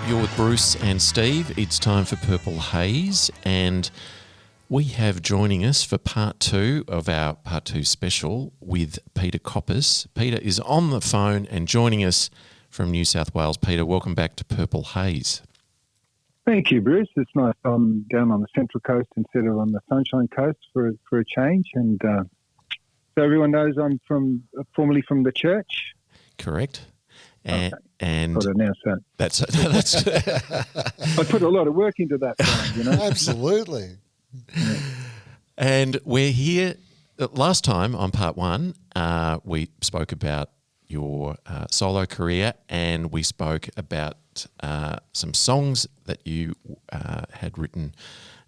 You're with Bruce and Steve. It's time for Purple Haze, and we have joining us for part two of our part two special with Peter Koppes. Peter is on the phone and joining us from New South Wales. Peter, welcome back to Purple Haze. Thank you, Bruce. It's nice I'm down on the Central Coast instead of on the Sunshine Coast for a change. And so everyone knows I'm formerly from the church. Correct. And got to announce that. That's I put a lot of work into that, you know. Absolutely. Yeah. And we're here. Last time on part one, we spoke about your solo career, and we spoke about some songs that you had written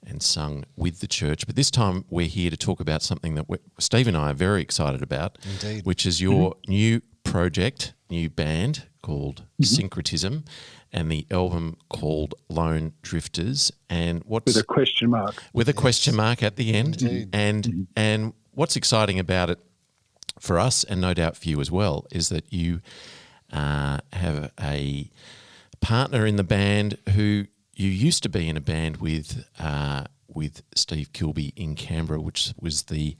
and sung with the church. But this time we're here to talk about something that Steve and I are very excited about. Indeed. Which is your new project, new band called Syncretism, and the album called Lone Drifters. And with a question mark. With a question mark at the end. Indeed. And what's exciting about it for us, and no doubt for you as well, is that you have a partner in the band who you used to be in a band with Steve Kilby in Canberra, which was the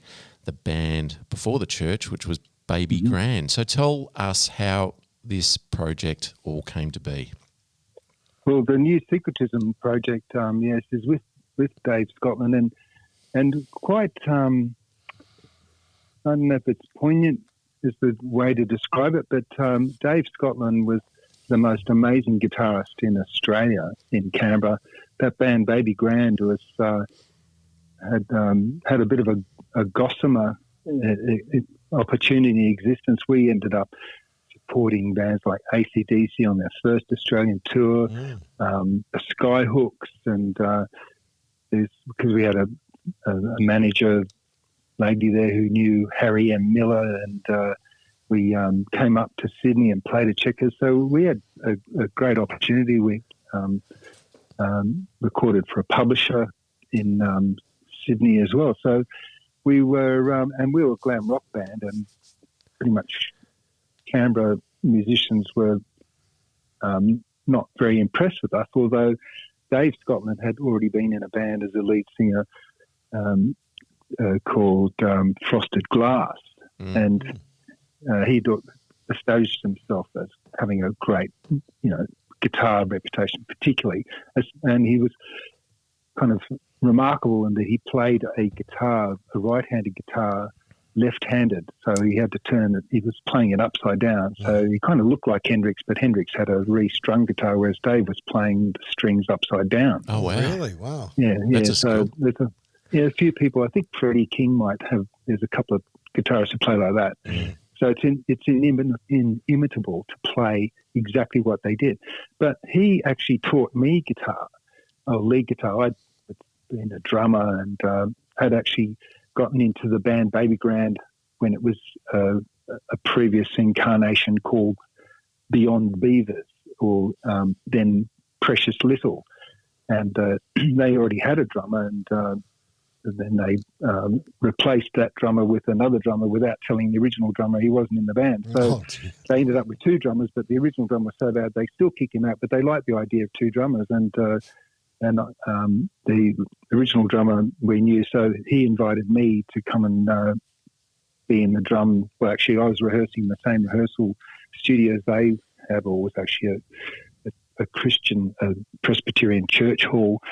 band before the church, which was Baby Grande. So tell us how this project all came to be. Well, the new Syncretism project, yes, is with Dave Scotland, and quite, I don't know if it's poignant is the way to describe it, but Dave Scotland was the most amazing guitarist in Australia, in Canberra. That band, Baby Grande, was had a bit of a gossamer opportunity in existence. We ended up supporting bands like AC/DC on their first Australian tour, the Skyhooks, and because we had a manager lady there who knew Harry M. Miller, and we came up to Sydney and played at Checkers. So we had a great opportunity. We recorded for a publisher in Sydney as well. So we were, and we were a glam rock band, and pretty much Canberra musicians were not very impressed with us, although Dave Scotland had already been in a band as a lead singer called Frosted Glass, and he'd established himself as having a great, guitar reputation, particularly, and he was kind of remarkable in that he played a right-handed guitar, left-handed, so he had to turn it. He was playing it upside down, so he kind of looked like Hendrix, but Hendrix had a re-strung guitar, whereas Dave was playing the strings upside down. Oh wow! Really? Wow! Yeah. That's So there's a few people. I think Freddie King might have. There's a couple of guitarists who play like that. So it's inimitable to play exactly what they did. But he actually taught me lead guitar. I'd been a drummer and had actually gotten into the band Baby Grande when it was a previous incarnation called Beyond Beavers, or then Precious Little. And they already had a drummer, and then they replaced that drummer with another drummer without telling the original drummer he wasn't in the band. So they ended up with two drummers, but the original drummer was so bad they still kicked him out, but they liked the idea of two drummers. And the original drummer we knew, so he invited me to come and be in the drum. Well, actually, I was rehearsing in the same rehearsal studios they have, or was actually a Christian Presbyterian church hall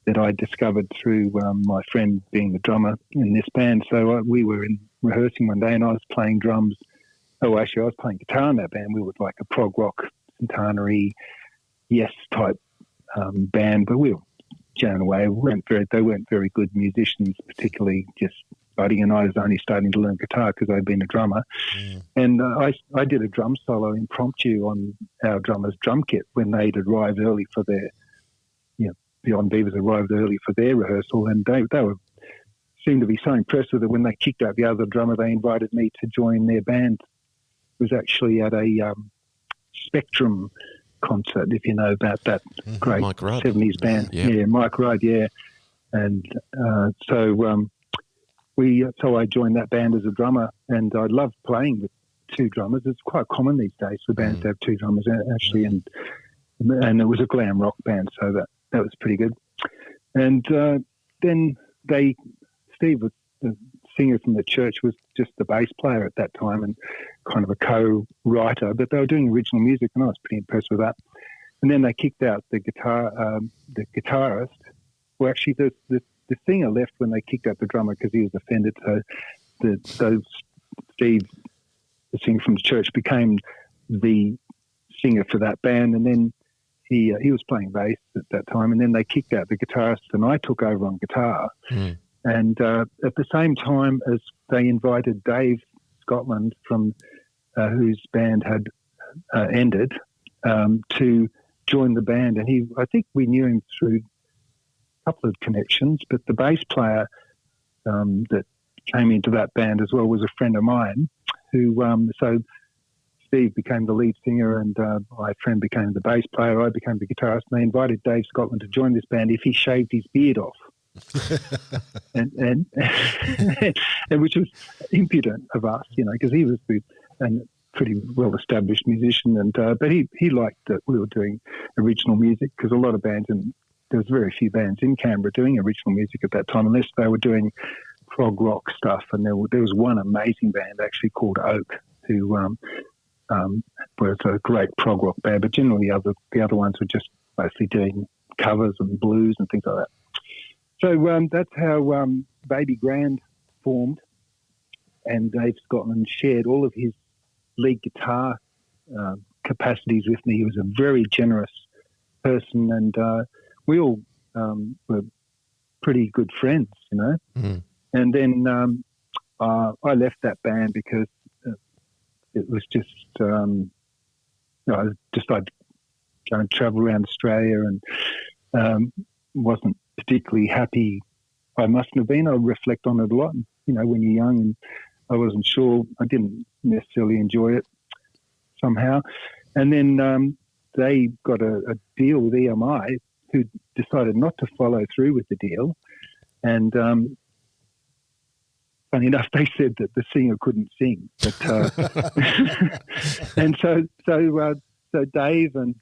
that I discovered through my friend being the drummer in this band. So we were in rehearsing one day, and I was playing drums. Oh, actually, I was playing guitar in that band. We were like a prog rock, Santana-y, Yes type band, but we were jamming away. They weren't very good musicians, particularly just Buddy and I was only starting to learn guitar because I'd been a drummer. And I did a drum solo impromptu on our drummer's drum kit when they'd arrived early for their, Beyond Beavers arrived early for their rehearsal, and they seemed to be so impressed with it. When they kicked out the other drummer, they invited me to join their band. It was actually at a Spectrum concert, if you know about that great 70s band. Yeah, Mike Rudd, yeah. And so I joined that band as a drummer, and I loved playing with two drummers. It's quite common these days for bands to have two drummers, actually, and and it was a glam rock band, so that was pretty good. And then Steve was the singer from the church, was just the bass player at that time and kind of a co-writer, but they were doing original music, and I was pretty impressed with that. And then they kicked out the guitarist. Well, actually, the singer left when they kicked out the drummer because he was offended. So Steve, the singer from the church, became the singer for that band, and then he was playing bass at that time, and then they kicked out the guitarist, and I took over on guitar. Mm. And at the same time as they invited Dave Scotland, from whose band had ended, to join the band, and I think we knew him through a couple of connections, but the bass player that came into that band as well was a friend of mine, who so Steve became the lead singer, and my friend became the bass player. I became the guitarist, and they invited Dave Scotland to join this band if he shaved his beard off. and which was impudent of us, because he was a pretty well-established musician, and but he liked that we were doing original music, because a lot of bands, and there was very few bands in Canberra doing original music at that time, unless they were doing prog rock stuff. And there was one amazing band actually called Oak, who was a great prog rock band, but generally the other ones were just mostly doing covers and blues and things like that. So that's how Baby Grande formed, and Dave Scotland shared all of his lead guitar capacities with me. He was a very generous person, and we all were pretty good friends, Mm. And then I left that band because it was just, I'd go and travel around Australia, and wasn't particularly happy. I mustn't have been. I reflect on it a lot. When you're young, and I wasn't sure. I didn't necessarily enjoy it somehow. And then they got a deal with EMI, who decided not to follow through with the deal. And funny enough, they said that the singer couldn't sing. But and so Dave and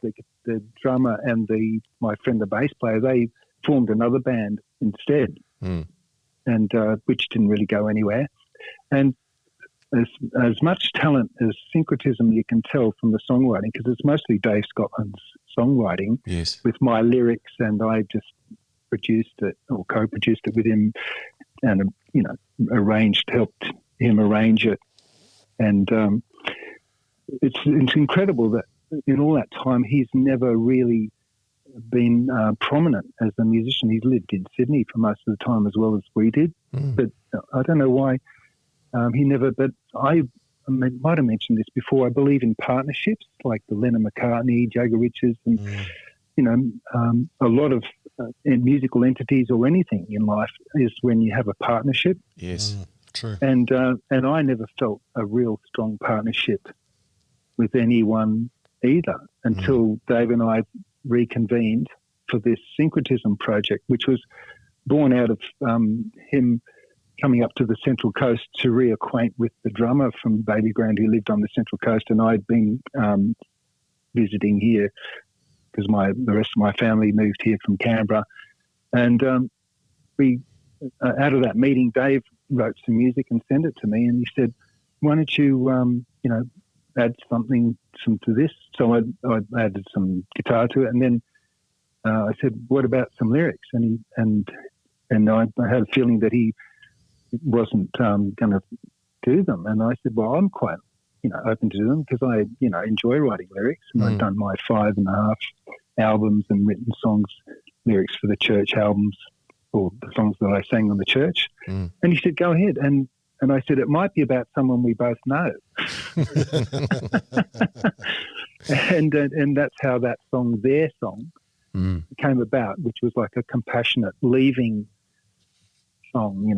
the drummer and my friend the bass player, they formed another band instead, and which didn't really go anywhere. And as much talent as Syncretism you can tell from the songwriting, because it's mostly Dave Scotland's songwriting, yes, with my lyrics, and I just produced it or co-produced it with him, and helped him arrange it. And it's incredible that in all that time he's never really been prominent as a musician. He's lived in Sydney for most of the time, as well as we did. But I don't know why he never. But I might have mentioned this before. I believe in partnerships, like the Lennon-McCartney, Jagger Richards, and a lot of musical entities or anything in life is when you have a partnership. Yes, true. And I never felt a real strong partnership with anyone either until Dave and I reconvened for this Syncretism project, which was born out of him coming up to the Central Coast to reacquaint with the drummer from Baby Grande, who lived on the Central Coast, and I'd been visiting here because the rest of my family moved here from Canberra. And we, out of that meeting, Dave wrote some music and sent it to me, and he said, "Why don't you, add something to this?" So I added some guitar to it, and then I said, "What about some lyrics?" And I had a feeling that he wasn't going to do them, and I said, "Well, I'm quite, open to them, because I, enjoy writing lyrics, and I've done my 5.5 albums and written lyrics for the church albums, or the songs that I sang on the church." And he said, "Go ahead." And I said, "It might be about someone we both know." and that's how that song, Their Song, came about, which was like a compassionate leaving song.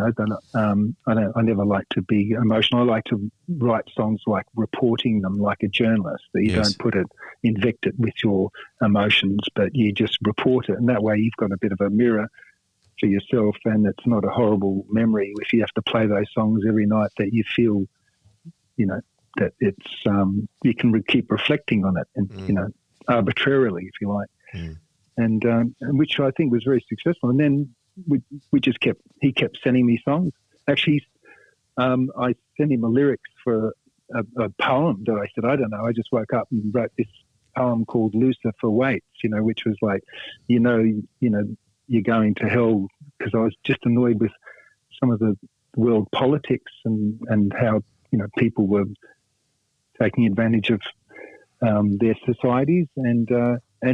I never like to be emotional. I like to write songs like reporting them like a journalist, that you don't inject it with your emotions, but you just report it. And that way you've got a bit of a mirror for yourself, and it's not a horrible memory if you have to play those songs every night, that you feel, that it's, you can keep reflecting on it. And, arbitrarily, if you like, and which I think was very successful. And then he kept sending me songs. Actually, I sent him a lyrics for a poem that I said, I don't know, I just woke up and wrote this poem called Lucifer Waits, which was like, you're going to hell, because I was just annoyed with some of the world politics and how, people were taking advantage of their societies, and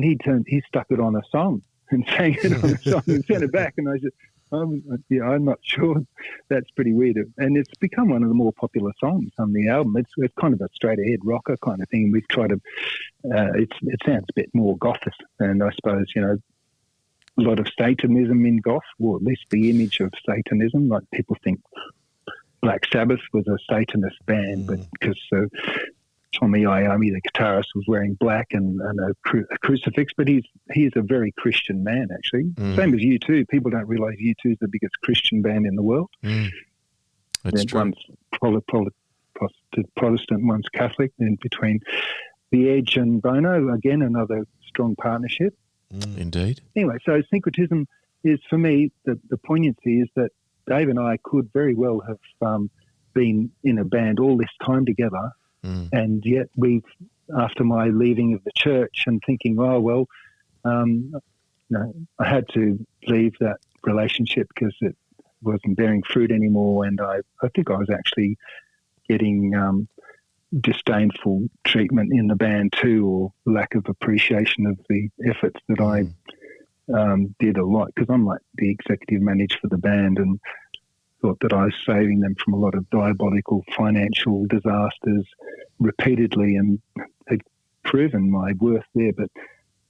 he stuck it on a song and sang it on a song and sent it back, and I just, I'm not sure. That's pretty weird. And it's become one of the more popular songs on the album. It's kind of a straight-ahead rocker kind of thing. We've tried to, it sounds a bit more gothic, and I suppose, a lot of Satanism in goth, or at least the image of Satanism. Like people think Black Sabbath was a Satanist band, but because Tommy Iommi, the guitarist, was wearing black and a crucifix, but he's a very Christian man, actually. Same as U2. People don't realise U2 is the biggest Christian band in the world. That's true. One's Protestant, one's Catholic, and between The Edge and Bono, again, another strong partnership. Indeed. Anyway, so syncretism is, for me, the poignancy is that Dave and I could very well have been in a band all this time together, and yet after my leaving of the church and thinking, I had to leave that relationship because it wasn't bearing fruit anymore, and I think I was actually getting disdainful treatment in the band too, or lack of appreciation of the efforts that I did a lot, because I'm like the executive manager for the band, and thought that I was saving them from a lot of diabolical financial disasters repeatedly, and had proven my worth there, but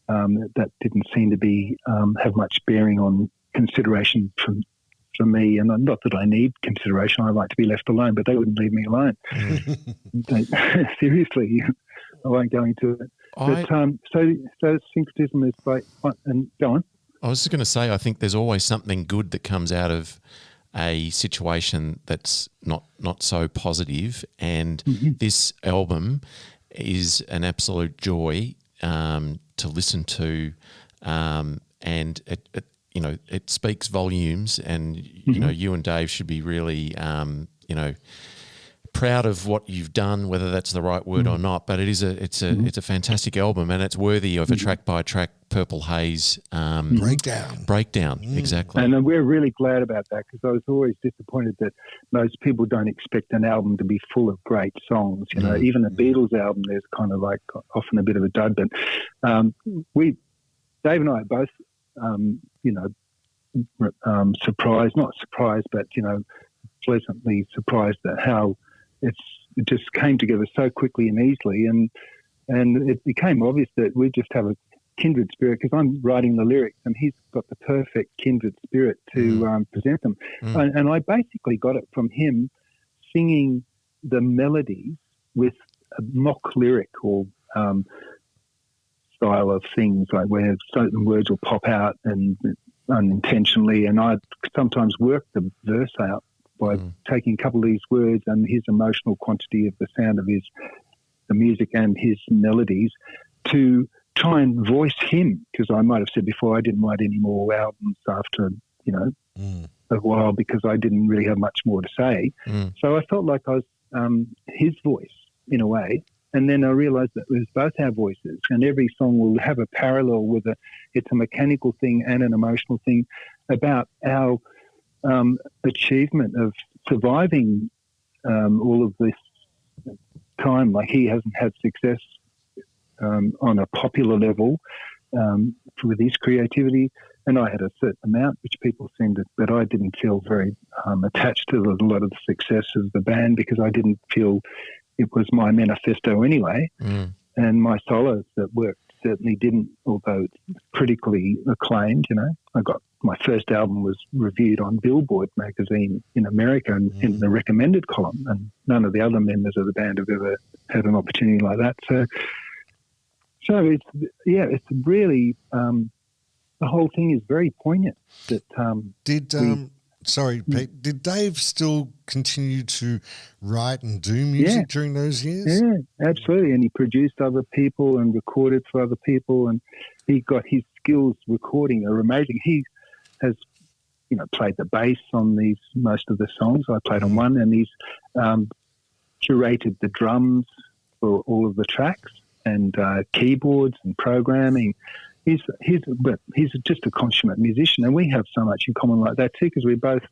that didn't seem to be have much bearing on consideration from me. And not that I need consideration, I like to be left alone, but they wouldn't leave me alone. Seriously, I won't go into it. But so syncretism is like, and go on. I was just going to say, I think there's always something good that comes out of a situation that's not so positive, and this album is an absolute joy to listen to, and it speaks volumes, and you and Dave should be really proud of what you've done, whether that's the right word or not. But it's a fantastic album, and it's worthy of a track by track Purple Haze breakdown. Exactly. And we're really glad about that, because I was always disappointed that most people don't expect an album to be full of great songs. Even a Beatles album, there's kind of like often a bit of a dud. But Dave and I are both, not surprised, but pleasantly surprised at how it just came together so quickly and easily, and it became obvious that we just have a kindred spirit, because I'm writing the lyrics and he's got the perfect kindred spirit to present them. And I basically got it from him singing the melodies with a mock lyric or style of things, like where certain words will pop out and unintentionally, and I'd sometimes work the verse out by taking a couple of these words and his emotional quantity of the sound of the music and his melodies to try and voice him, because I might have said before I didn't write any more albums after, a while, because I didn't really have much more to say. So I felt like I was his voice in a way. And then I realised that it was both our voices, and every song will have a parallel with it's a mechanical thing and an emotional thing about our achievement of surviving all of this time. Like, he hasn't had success on a popular level with his creativity, and I had a certain amount, which people seemed to, but I didn't feel very attached to a lot of the success of the band, because I didn't feel it was my manifesto anyway. And my solos that worked certainly didn't, although it's critically acclaimed. I got my first album was reviewed on Billboard magazine in America and in the recommended column, and none of the other members of the band have ever had an opportunity like that. So it's really the whole thing is very poignant. That Sorry, Pete, did Dave still continue to write and do music during those years? Yeah, absolutely. And he produced other people and recorded for other people, and he got his skills recording are amazing. He has, played the bass on most of the songs. I played on one, and he's curated the drums for all of the tracks and keyboards and programming. He's just a consummate musician, and we have so much in common like that too, because we both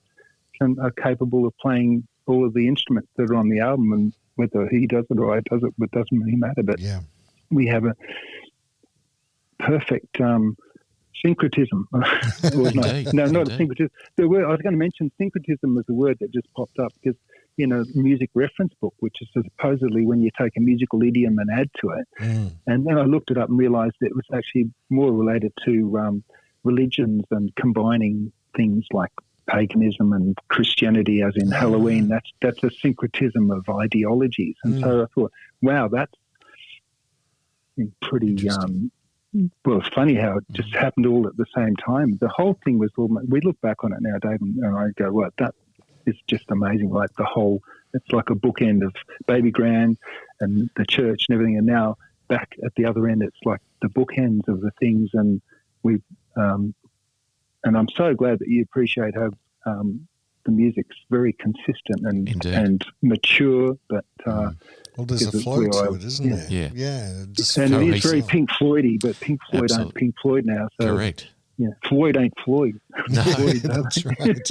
are capable of playing all of the instruments that are on the album, and whether he does it or I does it, it doesn't really matter. But we have a perfect syncretism. Not a syncretism. The word I was going to mention, syncretism was a word that just popped up because music reference book, which is supposedly when you take a musical idiom and add to it. And then I looked it up and realised that it was actually more related to religions and combining things like paganism and Christianity, as in Halloween. That's a syncretism of ideologies. And so I thought, wow, that's pretty... well, it's funny how it just happened all at the same time. The whole thing was we look back on it now, Dave, and I go, well, that is just amazing. Like it's like a bookend of Baby Grande and the church and everything. And now back at the other end, it's like the bookends of the things. And and I'm so glad that you appreciate how the music's very consistent and mature, but well, there's a flow to it, isn't there? Yeah. And it is very Pink Floyd-y, but Pink Floyd aren't Pink Floyd now. So, correct. Yeah, Floyd ain't Floyd. No, Floyd, that's right.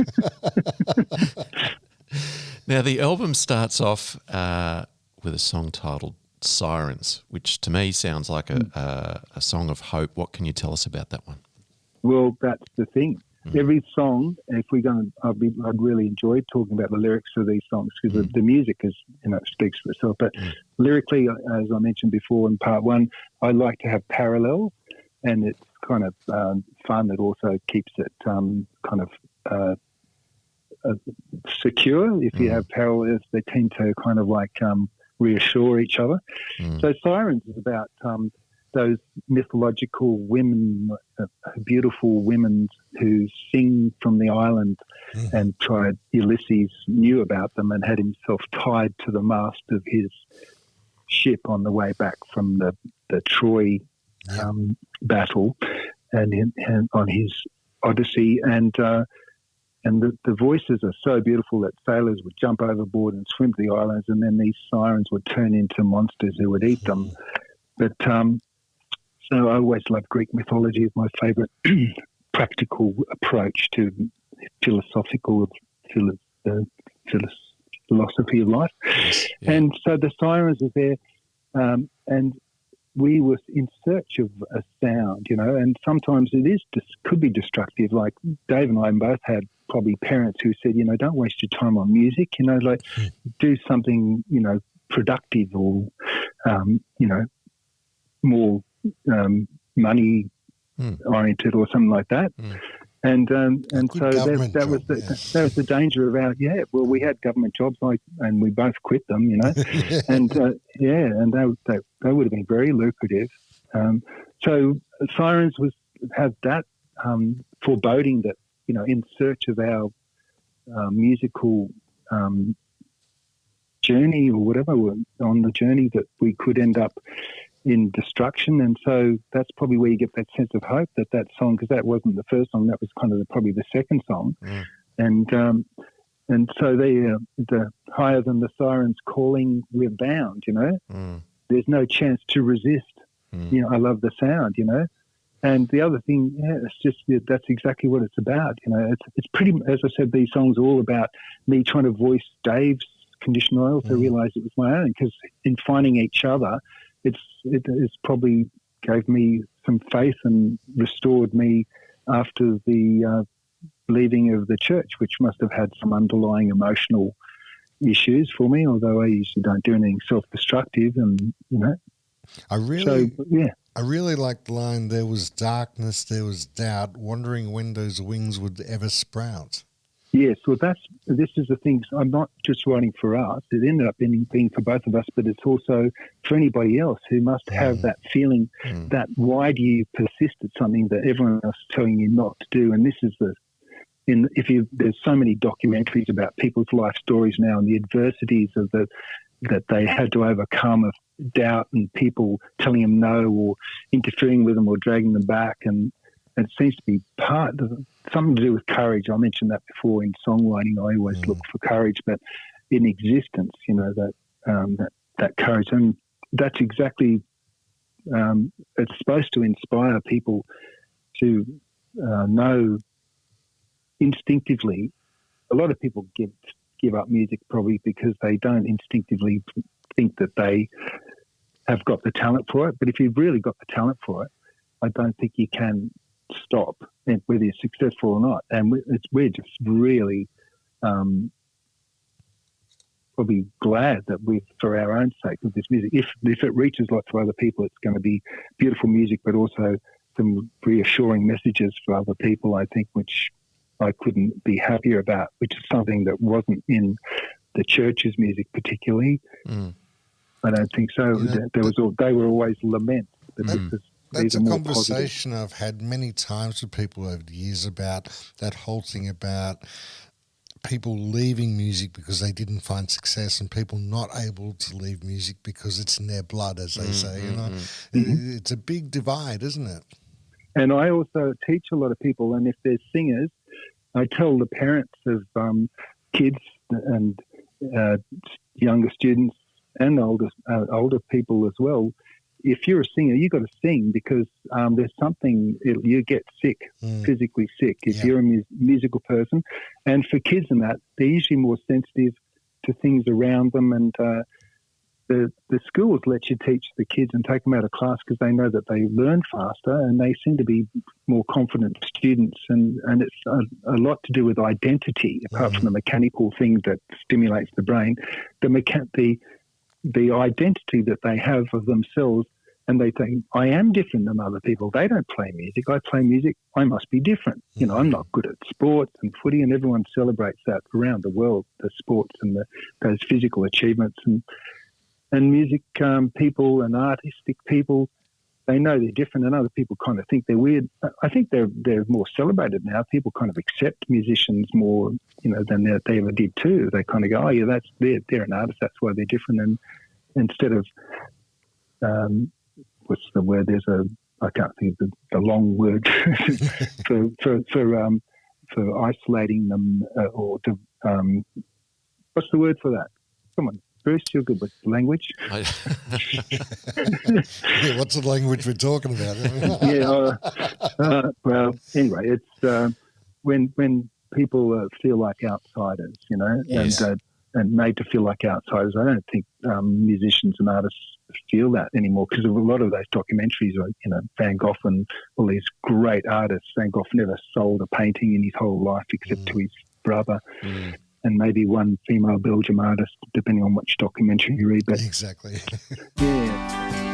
Now, the album starts off with a song titled Sirens, which to me sounds like a song of hope. What can you tell us about that one? Well, that's the thing. Every song, if we're going, I'd really enjoy talking about the lyrics of these songs because the music is, speaks for itself. But lyrically, as I mentioned before in part one, I like to have parallels, and it's kind of fun. It also keeps it kind of secure. If you have parallels, they tend to kind of like reassure each other. So Sirens is about those mythological women, beautiful women who sing from the island, and Ulysses knew about them and had himself tied to the mast of his ship on the way back from the Troy battle and on his Odyssey. And the voices are so beautiful that sailors would jump overboard and swim to the islands, and then these sirens would turn into monsters who would eat them. But so I always loved Greek mythology as my favourite practical approach to philosophy of life. And so the sirens are there, and we were in search of a sound, and sometimes could be destructive. Like Dave and I both had probably parents who said, don't waste your time on music, do something, productive or, more money oriented or something like that. And so that was the danger of we had government jobs and we both quit them, and and they would have been very lucrative. So Sirens have that foreboding that, in search of our musical journey or whatever, on the journey that we could end up in destruction. And so that's probably where you get that sense of hope that song, because that wasn't the first song, that was kind of probably the second song. And so the higher than the sirens calling, we're bound, there's no chance to resist. I love the sound, and the other thing, it's just that's exactly what it's about. It's pretty, as I said, these songs are all about me trying to voice Dave's condition. I also realised it was my own, because in finding each other, it's probably gave me some faith and restored me after the leaving of the church, which must have had some underlying emotional issues for me, although I usually don't do anything self-destructive. And, I really like the line, there was darkness, there was doubt, wondering when those wings would ever sprout. Yes, well, this is the thing. I'm not just writing for us. It ended up being for both of us, but it's also for anybody else who must have that feeling that why do you persist at something that everyone else is telling you not to do? And this is there's so many documentaries about people's life stories now and the adversities that they had to overcome of doubt and people telling them no or interfering with them or dragging them back. And it seems to be something to do with courage. I mentioned that before in songwriting. I always look for courage, but in existence, that courage. And that's exactly, it's supposed to inspire people to know instinctively. A lot of people give up music probably because they don't instinctively think that they have got the talent for it. But if you've really got the talent for it, I don't think you can stop, whether you're successful or not. And we're just really probably glad that for our own sake, of this music, if it reaches lots of other people, it's going to be beautiful music, but also some reassuring messages for other people, I think, which I couldn't be happier about, which is something that wasn't in the church's music particularly. I don't think so. They were always laments. That's a conversation I've had many times with people over the years about that whole thing about people leaving music because they didn't find success and people not able to leave music because it's in their blood, as they say. It's a big divide, isn't it? And I also teach a lot of people, and if there's singers, I tell the parents of kids and younger students and older people as well, if you're a singer, you've got to sing because there's something, you get sick, physically sick, if you're a musical person. And for kids and that, they're usually more sensitive to things around them. And the schools let you teach the kids and take them out of class because they know that they learn faster and they seem to be more confident students. And it's a lot to do with identity, apart from the mechanical thing that stimulates the brain. The identity that they have of themselves, and they think, I am different than other people. They don't play music. I play music. I must be different. I'm not good at sports and footy, and everyone celebrates that around the world, the sports and those physical achievements. And music people and artistic people, they know they're different, and other people kind of think they're weird. I think they're more celebrated now. People kind of accept musicians more, than they ever did too. They kind of go, oh yeah, they're an artist. That's why they're different. And instead of what's the word? I can't think of the long word for isolating them what's the word for that? Come on. Bruce, you're good with language. What's the language we're talking about? Well, anyway, it's when people feel like outsiders, yes. and made to feel like outsiders. I don't think musicians and artists feel that anymore because of a lot of those documentaries, like Van Gogh and all these great artists. Van Gogh never sold a painting in his whole life except to his brother. And maybe one female Belgium artist, depending on which documentary you read. But exactly. Yeah.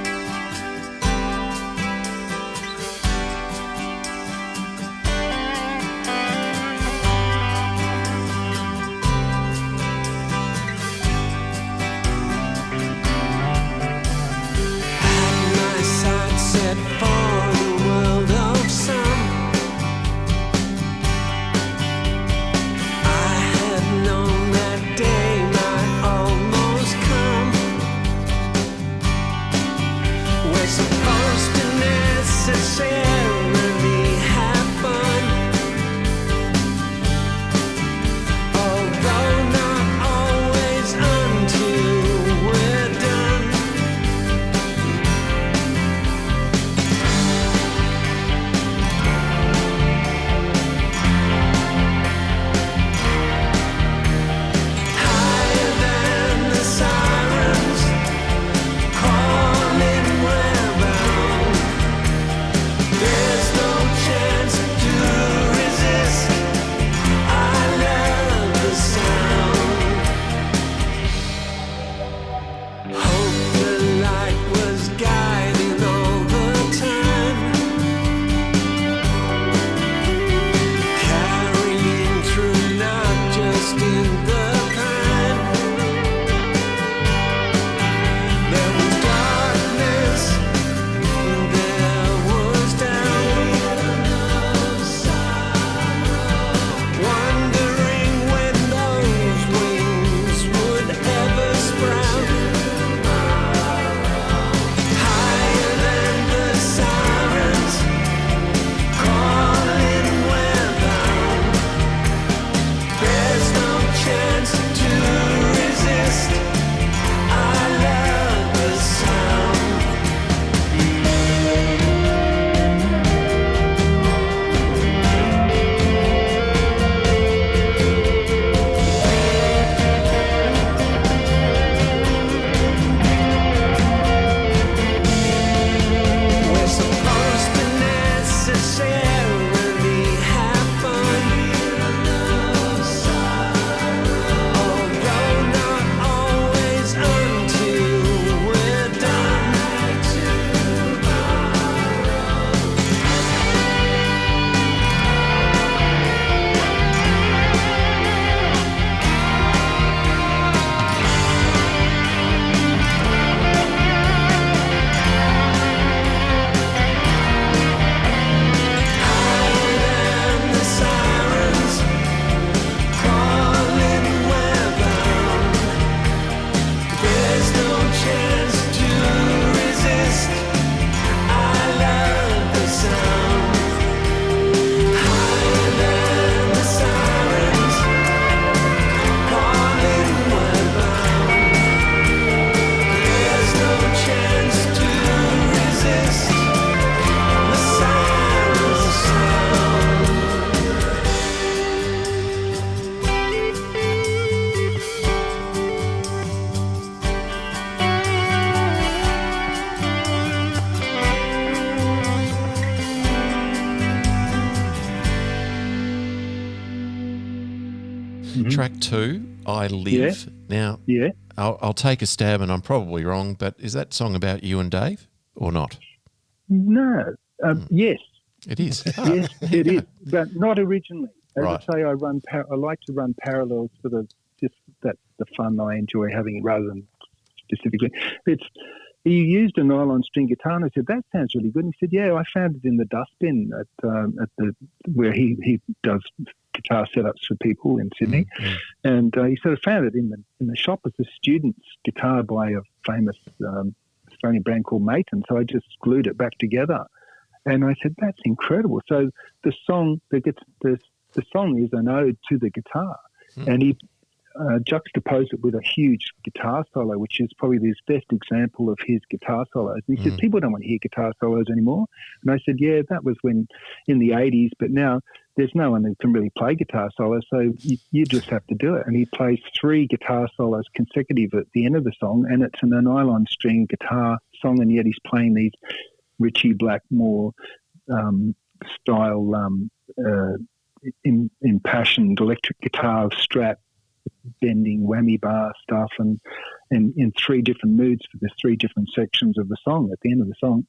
Track 2, I Live. Now, I'll take a stab, and I'm probably wrong, but is that song about you and Dave or not? No. Yes. It is. Yes, it is, but not originally. As Right. I say, I like to run parallels for just that's the fun I enjoy having rather than specifically. He used a nylon string guitar, and I said, that sounds really good. And he said, yeah, I found it in the dustbin at where he does guitar setups for people in Sydney. Mm-hmm. And he sort of found it in the shop as a student's guitar by a famous Australian brand called Maton. So I just glued it back together. And I said, that's incredible. So the song the song is an ode to the guitar. And he juxtaposed it with a huge guitar solo, which is probably his best example of his guitar solos. And he said, people don't want to hear guitar solos anymore. And I said, yeah, that was when in the 80s, but now there's no one who can really play guitar solos, so you just have to do it. And he plays 3 guitar solos consecutive at the end of the song, and it's a nylon string guitar song, and yet he's playing these Ritchie Blackmore style impassioned electric guitar Strat bending whammy bar stuff, and in 3 different moods for the 3 different sections of the song at the end of the song.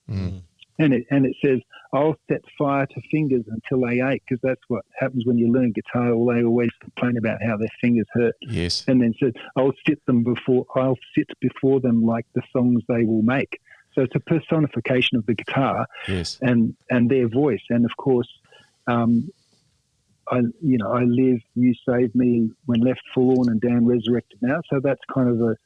And it says, I'll set fire to fingers until they ache, because that's what happens when you learn guitar. They always complain about how their fingers hurt. Yes. And then says, I'll sit before them like the songs they will make. So it's a personification of the guitar. Yes. and their voice. And of course, I live, you saved me when left forlorn and down resurrected now. So that's kind of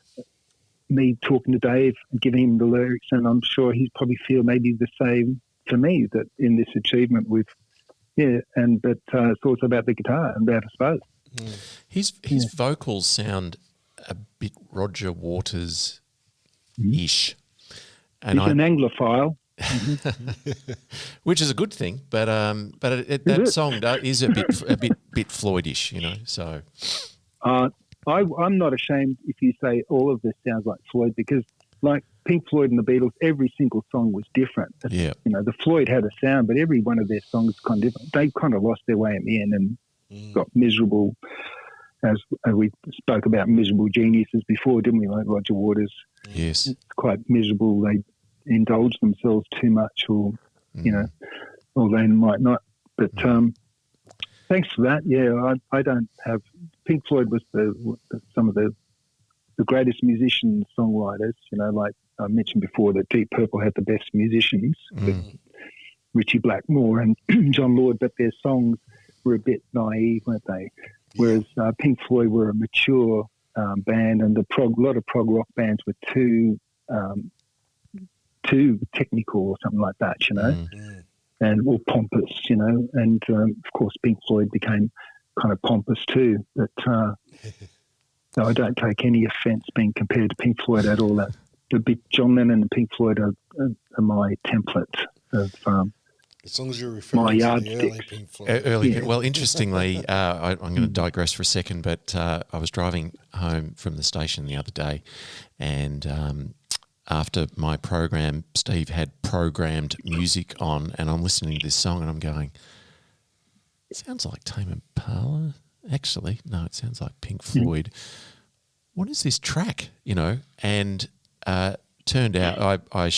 me talking to Dave and giving him the lyrics, and I'm sure he'd probably feel maybe the same for me, that in this achievement but it's also about the guitar and about, I suppose. His vocals sound a bit Roger Waters-ish. And he's an Anglophile. Which is a good thing, but that song is a bit Floydish, So I'm not ashamed if you say all of this sounds like Floyd, because like Pink Floyd and the Beatles, every single song was different. Yeah. The Floyd had a sound, but every one of their songs is kind of different. They kind of lost their way in the end and got miserable, as we spoke about miserable geniuses before, didn't we? Like Roger Waters. Yes. It's quite miserable. They indulge themselves too much, or or they might not. But thanks for that. Yeah, I don't have. Pink Floyd was some of the greatest musicians, songwriters. Like I mentioned before, that Deep Purple had the best musicians, Ritchie Blackmore and John Lord, but their songs were a bit naive, weren't they? Whereas Pink Floyd were a mature band, and a lot of prog rock bands were too technical or something like that, and or pompous, and of course Pink Floyd became kind of pompous too. But no, I don't take any offence being compared to Pink Floyd at all. That the big John Lennon and Pink Floyd are my template of as long as you're referring my to yardsticks. the early Pink Floyd. Well, interestingly, I'm going to digress for a second, but I was driving home from the station the other day, and after my program, Steve had programmed music on, and I'm listening to this song, and I'm going, it sounds like Tame Impala. Actually, no, it sounds like Pink Floyd. What is this track? And turned out I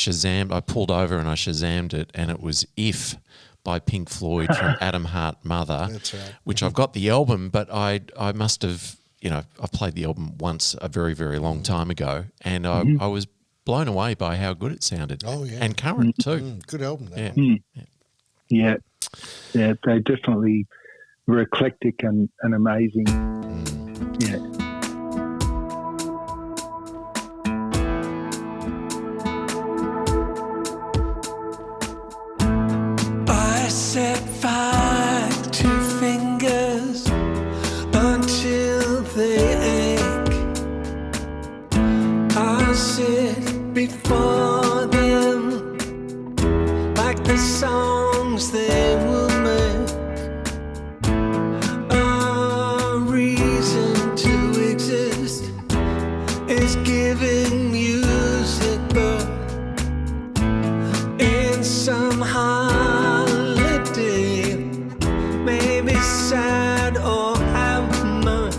pulled over and I Shazammed it, and it was If by Pink Floyd from Adam Hart Mother. That's right. Which I've got the album, but I must have, I've played the album once a very, very long time ago, and I was blown away by how good it sounded. Oh, yeah. And current too. Good album, that Yeah. one. Yeah, they definitely were eclectic and amazing. Yeah. I set fire to fingers until they ache. I sit before them like the songs they will make. A reason to exist is giving music birth in some holiday, maybe sad or have mirth.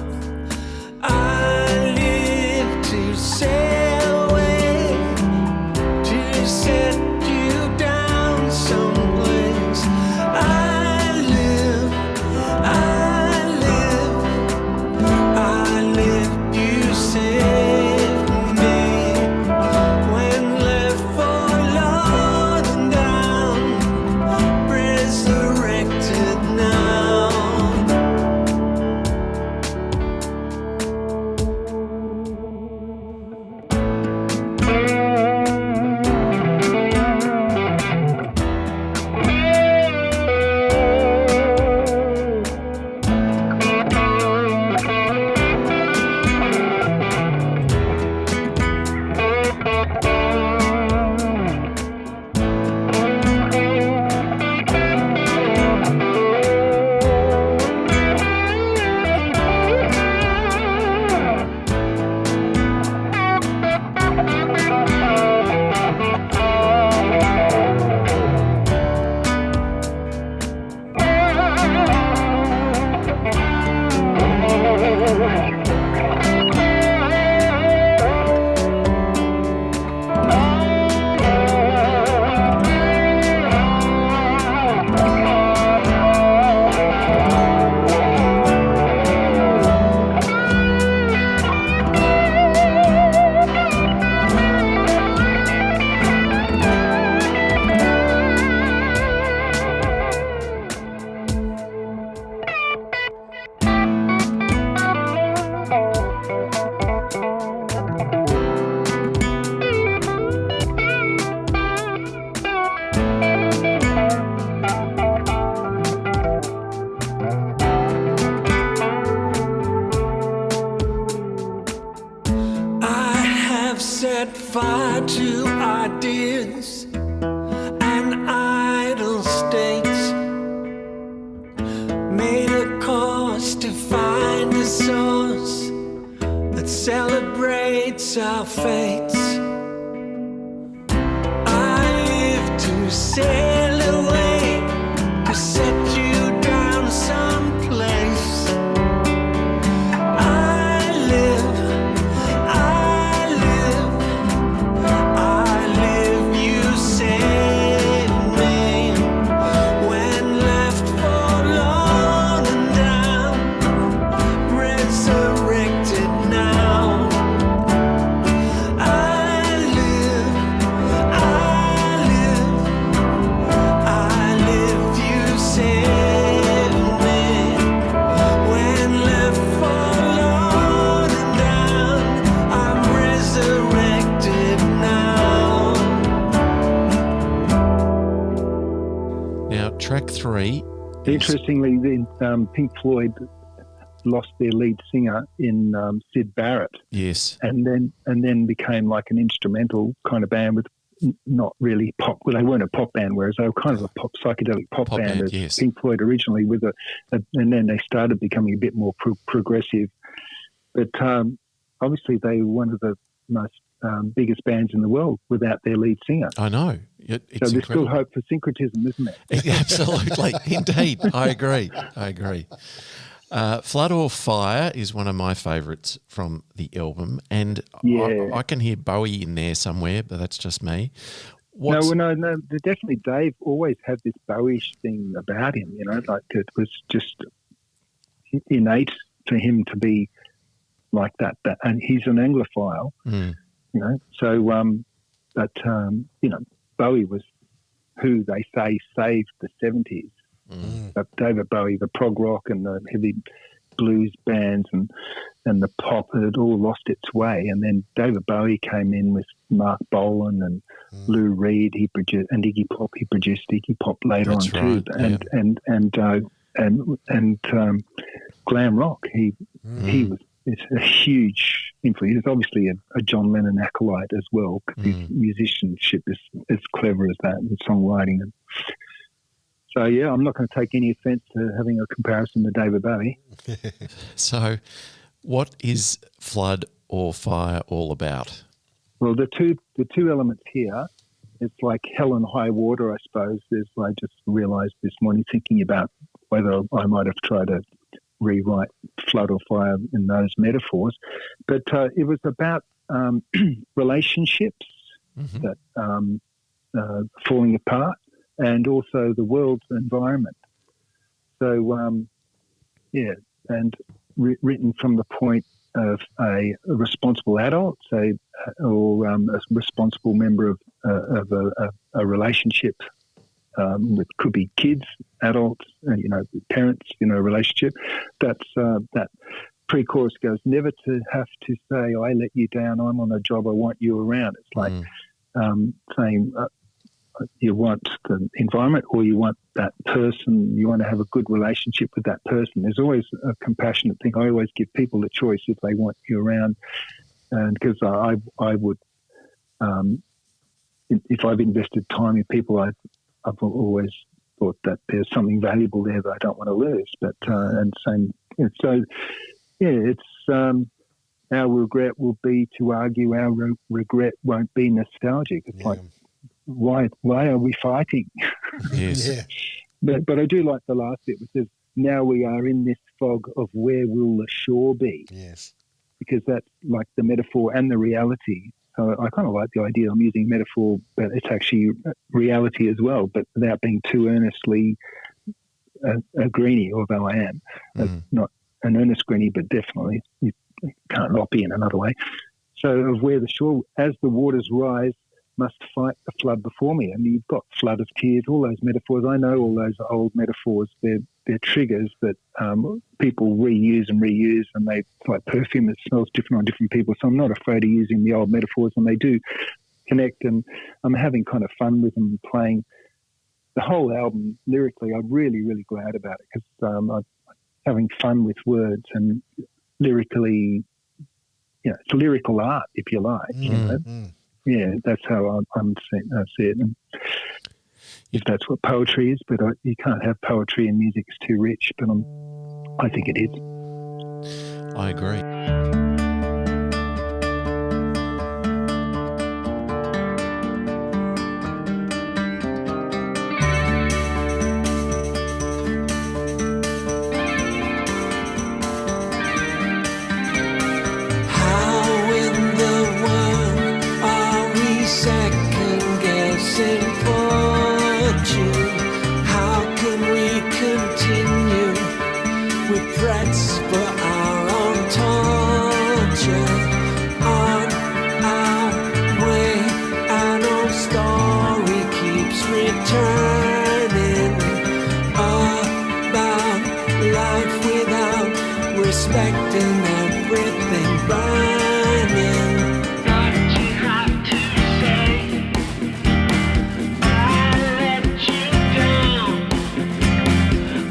face our fates. I live to sail away, to set you down someplace. I live, you save me. When left forlorn and down, resurrected now. I live, you save me. When left forlorn and down, I'm resurrected now. Now, track 3. Interestingly, Pink Floyd lost their lead singer in Syd Barrett, Yes. and then became like an instrumental kind of band with not really pop. Well, they weren't a pop band, whereas they were kind of a psychedelic pop band as yes. Pink Floyd originally, and then they started becoming a bit more progressive. But obviously, they were one of the most biggest bands in the world without their lead singer. I know. So there's incredible. still hope for syncretism, isn't there? Absolutely. Indeed. I agree. Flood or Fire is one of my favourites from the album, and Yeah. I can hear Bowie in there somewhere, but that's just me. No, definitely Dave always had this Bowie-ish thing about him, like it was just innate for him to be like that. And he's an Anglophile, so, Bowie was who they say saved the 70s. David Bowie, the prog rock and the heavy blues bands and the pop had all lost its way, and then David Bowie came in with Mark Bolan and Lou Reed. He produced, and Iggy Pop. He produced Iggy Pop later That's on right, too, and glam rock. He was a huge influence. He's obviously a John Lennon acolyte as well, because his musicianship is as clever as that, and songwriting. And so, yeah, I'm not going to take any offence to having a comparison to David Bowie. So, what is Flood or Fire all about? Well, the two elements here, it's like hell and high water, I suppose. I just realised this morning, thinking about whether I might have tried to rewrite flood or fire in those metaphors. But it was about relationships that falling apart, and also the world's environment. So, and written from the point of a responsible adult, say, or a responsible member of a relationship. It could be kids, adults, parents in a relationship. That pre-chorus goes, never to have to say, I let you down, I'm on a job, I want you around. It's like saying you want the environment, or you want that person, you want to have a good relationship with that person. There's always a compassionate thing. I always give people the choice if they want you around, and because I would, if I've invested time in people, I've always thought that there's something valuable there that I don't want to lose. But and same, so yeah, it's our regret will be to argue. Our regret won't be nostalgic. It's like, why are we fighting? Yes. Yeah. But I do like the last bit, which says, now we are in this fog of where will the shore be? Yes. Because that's like the metaphor and the reality. So I kind of like the idea. I'm using metaphor, but it's actually reality as well, but without being too earnestly a greenie, although I am. Not an earnest greenie, but definitely you can't not be in another way. So of where the shore, as the waters rise, must fight the flood before me. I mean, you've got flood of tears, all those metaphors. I know all those old metaphors. They're triggers that people reuse, and it's like perfume. It smells different on different people. So I'm not afraid of using the old metaphors, and they do connect. And I'm having kind of fun with them, playing the whole album lyrically. I'm really, really glad about it, because I'm having fun with words and lyrically. It's lyrical art, if you like. You know? Yeah, that's how I'm seeing it. And if that's what poetry is, but you can't have poetry and music. It's too rich, but I think it is. I agree. regrets for our own torture. On our way, an old story keeps returning about life without respecting everything burning. What you have to say, I let you down.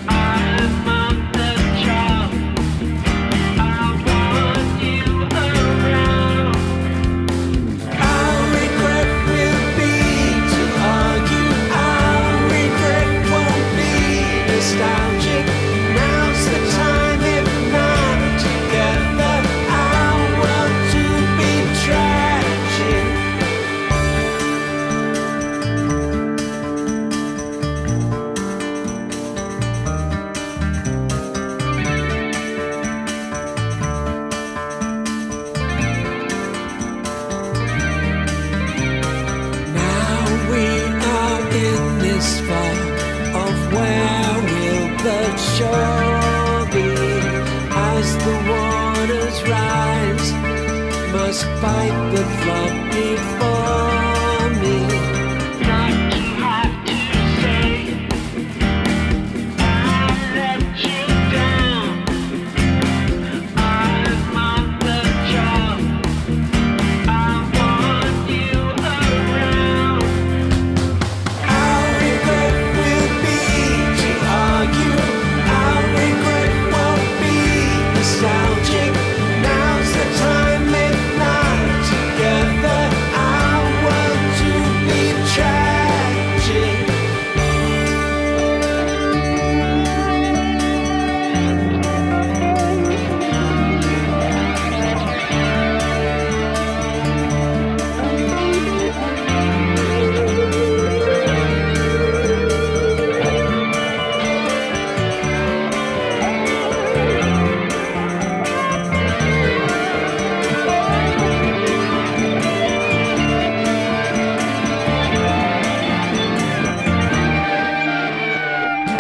I'm on the job. I want you around. Our regret will be to argue. Our regret won't be nostalgic. Now's the time, if not together, our world to be tragic. Now we are in this far of where will the shore be? As the waters rise, must fight the flood before me. What you have to say, I let you down. I'm on the job. I want you around. Our regret will be to argue. Our regret won't be nostalgic. Now's the time, if not together, our world to be tragic.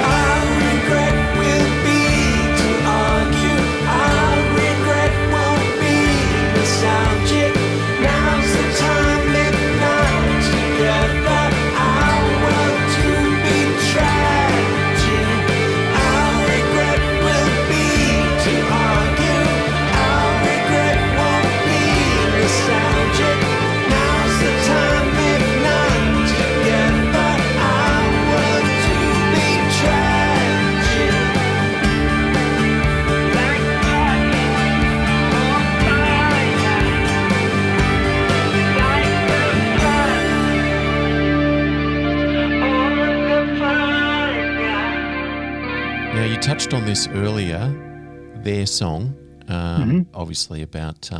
Our regret will be to argue. Our regret won't be nostalgic. Now's the time, if not together, our world to be tragic. Our regret will be to argue. Our regret won't be nostalgic. Now's the time, if not together, our world to be tragic. Like fire on fire, like the flood on the fire. Now, you touched on this earlier, their song, obviously about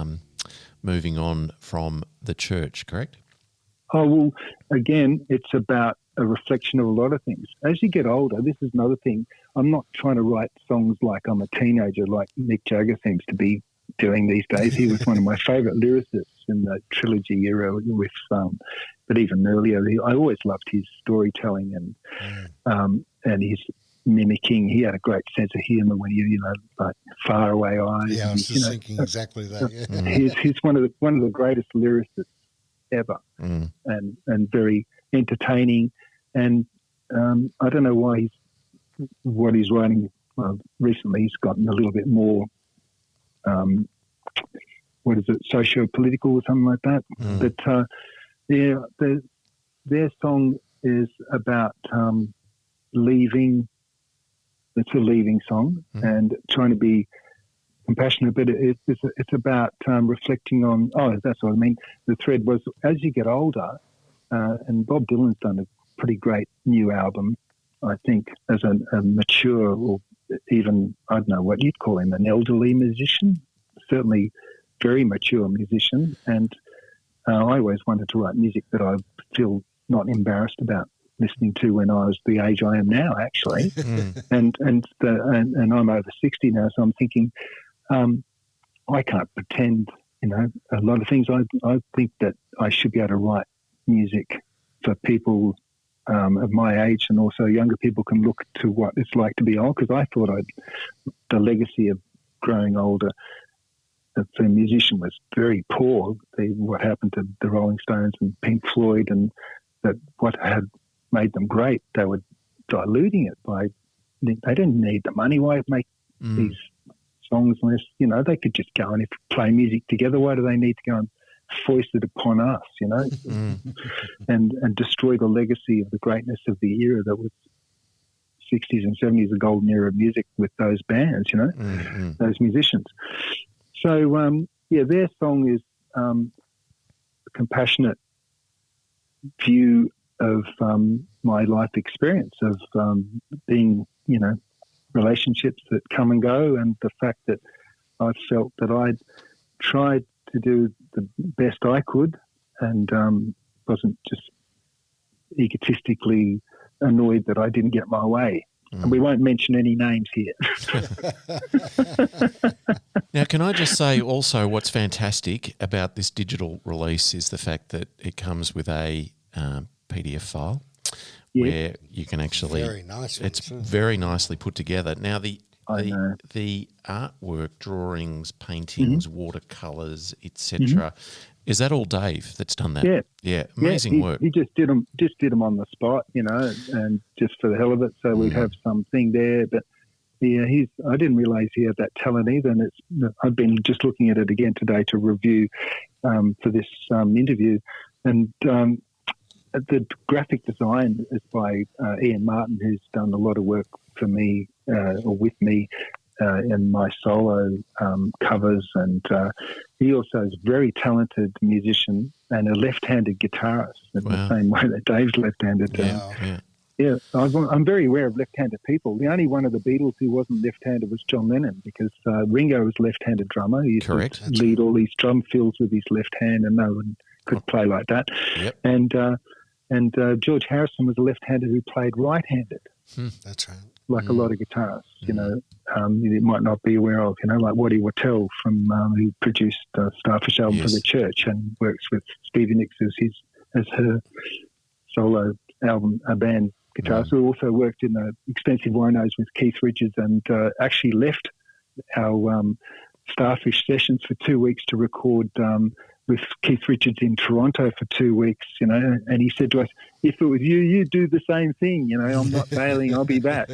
moving on from the church, correct? Oh, well, again, it's about a reflection of a lot of things. As you get older, this is another thing. I'm not trying to write songs like I'm a teenager, like Mick Jagger seems to be doing these days. He was one of my favourite lyricists in the trilogy era with, but even earlier, I always loved his storytelling and his mimicking. He had a great sense of humour when he, like Far Away Eyes. Yeah, I was just thinking exactly that. Yeah. He's one of the greatest lyricists ever, and very entertaining. And I don't know why what he's writing recently. He's gotten a little bit more, what is it, socio-political or something like that. But their song is about leaving. It's a leaving song and trying to be compassionate, but it's about reflecting on. Oh, that's what I mean. The thread was as you get older, and Bob Dylan's done a pretty great new album, I think, as a mature or even, I don't know what you'd call him, an elderly musician, certainly very mature musician. And I always wanted to write music that I feel not embarrassed about listening to when I was the age I am now, actually. And I'm over 60 now, so I'm thinking, I can't pretend, a lot of things. I think that I should be able to write music for people of my age, and also younger people can look to what it's like to be old, because I thought the legacy of growing older for a musician was very poor. What happened to the Rolling Stones and Pink Floyd, and that what had made them great, they were diluting it by, they didn't need the money. Why make these songs unless, they could just go and play music together? Why do they need to go and foist it upon us, and destroy the legacy of the greatness of the era that was 60s and 70s, the golden era of music with those bands, those musicians. So, their song is a compassionate view of my life experience of being, relationships that come and go, and the fact that I felt that I'd tried to do the best I could, and wasn't just egotistically annoyed that I didn't get my way. And we won't mention any names here. Now, can I just say also what's fantastic about this digital release is the fact that it comes with a PDF file where you can actually... Very nice. It's very nicely put together. Now, the artwork, drawings, paintings, watercolours, etc., is that all Dave that's done that? Yeah, amazing work. He just did them on the spot, and just for the hell of it. So we'd have something there, but I didn't realise he had that talent either. And I've been just looking at it again today to review for this interview, and the graphic design is by Ian Martin, who's done a lot of work for me or with me in my solo covers, and he also is a very talented musician and a left-handed guitarist in the same way that Dave's left-handed. I'm very aware of left-handed people. The only one of the Beatles who wasn't left-handed was John Lennon, because Ringo was a left-handed drummer. He used to lead all these drum fills with his left hand, and no one could play like that. Yep. And George Harrison was a left-handed who played right-handed. That's right. Like a lot of guitarists, you might not be aware of, like Waddy Wattell from who produced Starfish album for the Church and works with Stevie Nicks as her solo album band guitarist, who also worked in the Expensive Winos with Keith Richards, and actually left our Starfish sessions for 2 weeks to record with Keith Richards in Toronto for 2 weeks, and he said to us, if it was you, you'd do the same thing, I'm not bailing, I'll be back,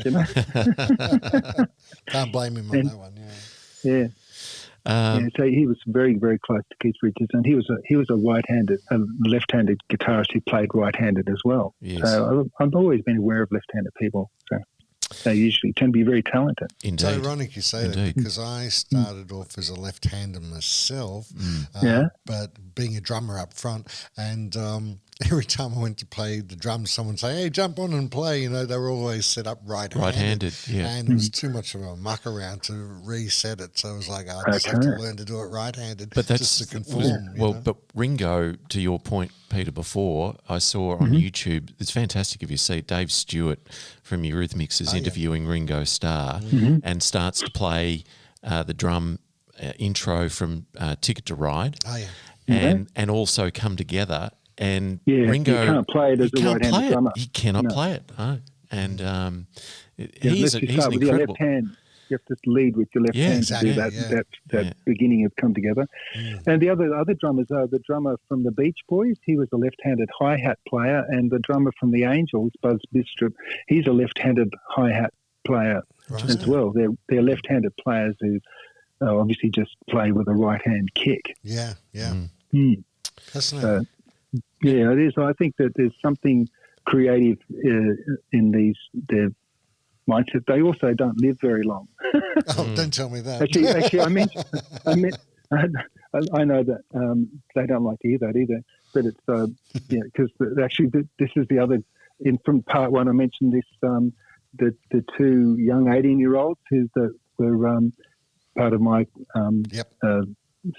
Can't blame him on that one, so he was very, very close to Keith Richards, and he was a left-handed guitarist who played right-handed as well. Yes. So I've always been aware of left-handed people, so they usually tend to be very talented. Indeed. It's ironic you say that, because I started off as a left-hander myself, but being a drummer up front, and every time I went to play the drums, someone would say, hey, jump on and play. They were always set up right-handed. And it was too much of a muck around to reset it. So I was like, I just have to learn to do it right-handed, but that's just to conform. But Ringo, to your point, Peter, before, I saw on YouTube, it's fantastic if you see Dave Stewart from Eurythmics is interviewing Ringo Starr and starts to play the drum intro from Ticket to Ride and also come together. And Ringo, you can't play it as a right-handed drummer. He cannot play it. No. And he's incredible. With your left hand, you have to lead with your left hand to do that beginning of come together. And the other drummers are the drummer from the Beach Boys. He was a left-handed hi-hat player, and the drummer from the Angels, Buzz Bistrop, he's a left-handed hi-hat player as well. They're left-handed players who obviously just play with a right-hand kick. Fascinating. It is. I think that there's something creative in their mindset. They also don't live very long. Don't tell me that. Actually, I know that they don't like to hear that either. But it's because actually this is the other. From part one, I mentioned this. The two young 18-year-olds who were part of my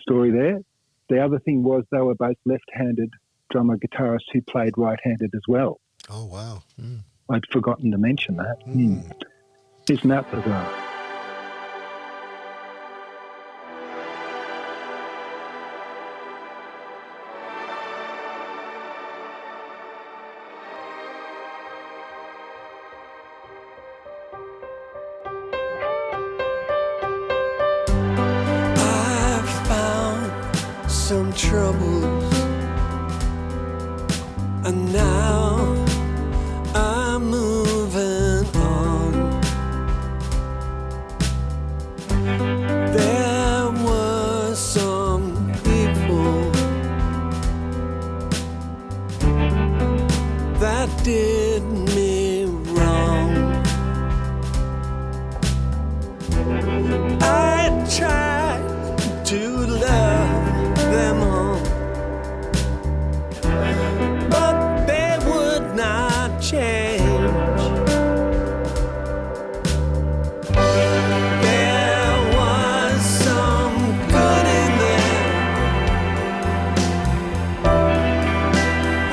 story there. The other thing was they were both left-handed drummer guitarists who played right-handed as well. Oh, wow. I'd forgotten to mention that. Isn't that bizarre? some troubles, and now I'm moving on. There were some people that did me wrong. I tried to love them all, but they would not change. There was some good in there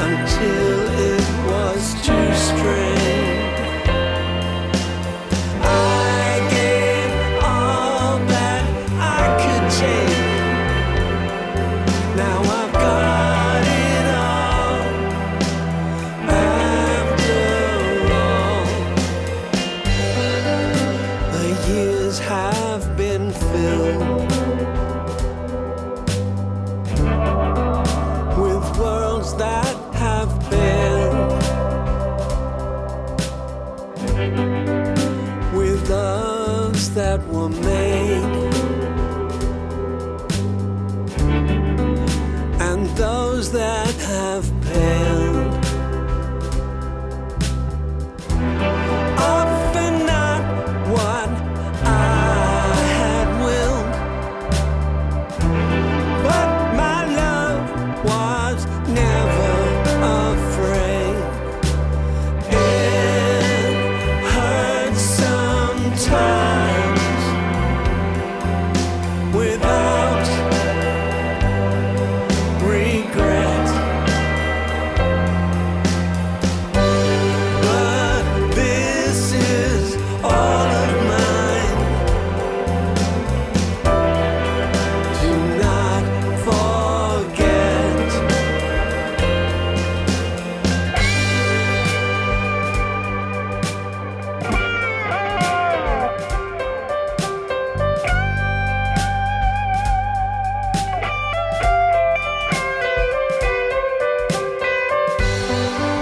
until it was too strange. I gave all that I could take. Now I've got it all. After all, the years have been filled with worlds that have failed, with loves that were made, and those that have paled. Often not what I had willed, but my love was never afraid. It hurts sometimes without regret, but this is all of mine. Do not forget.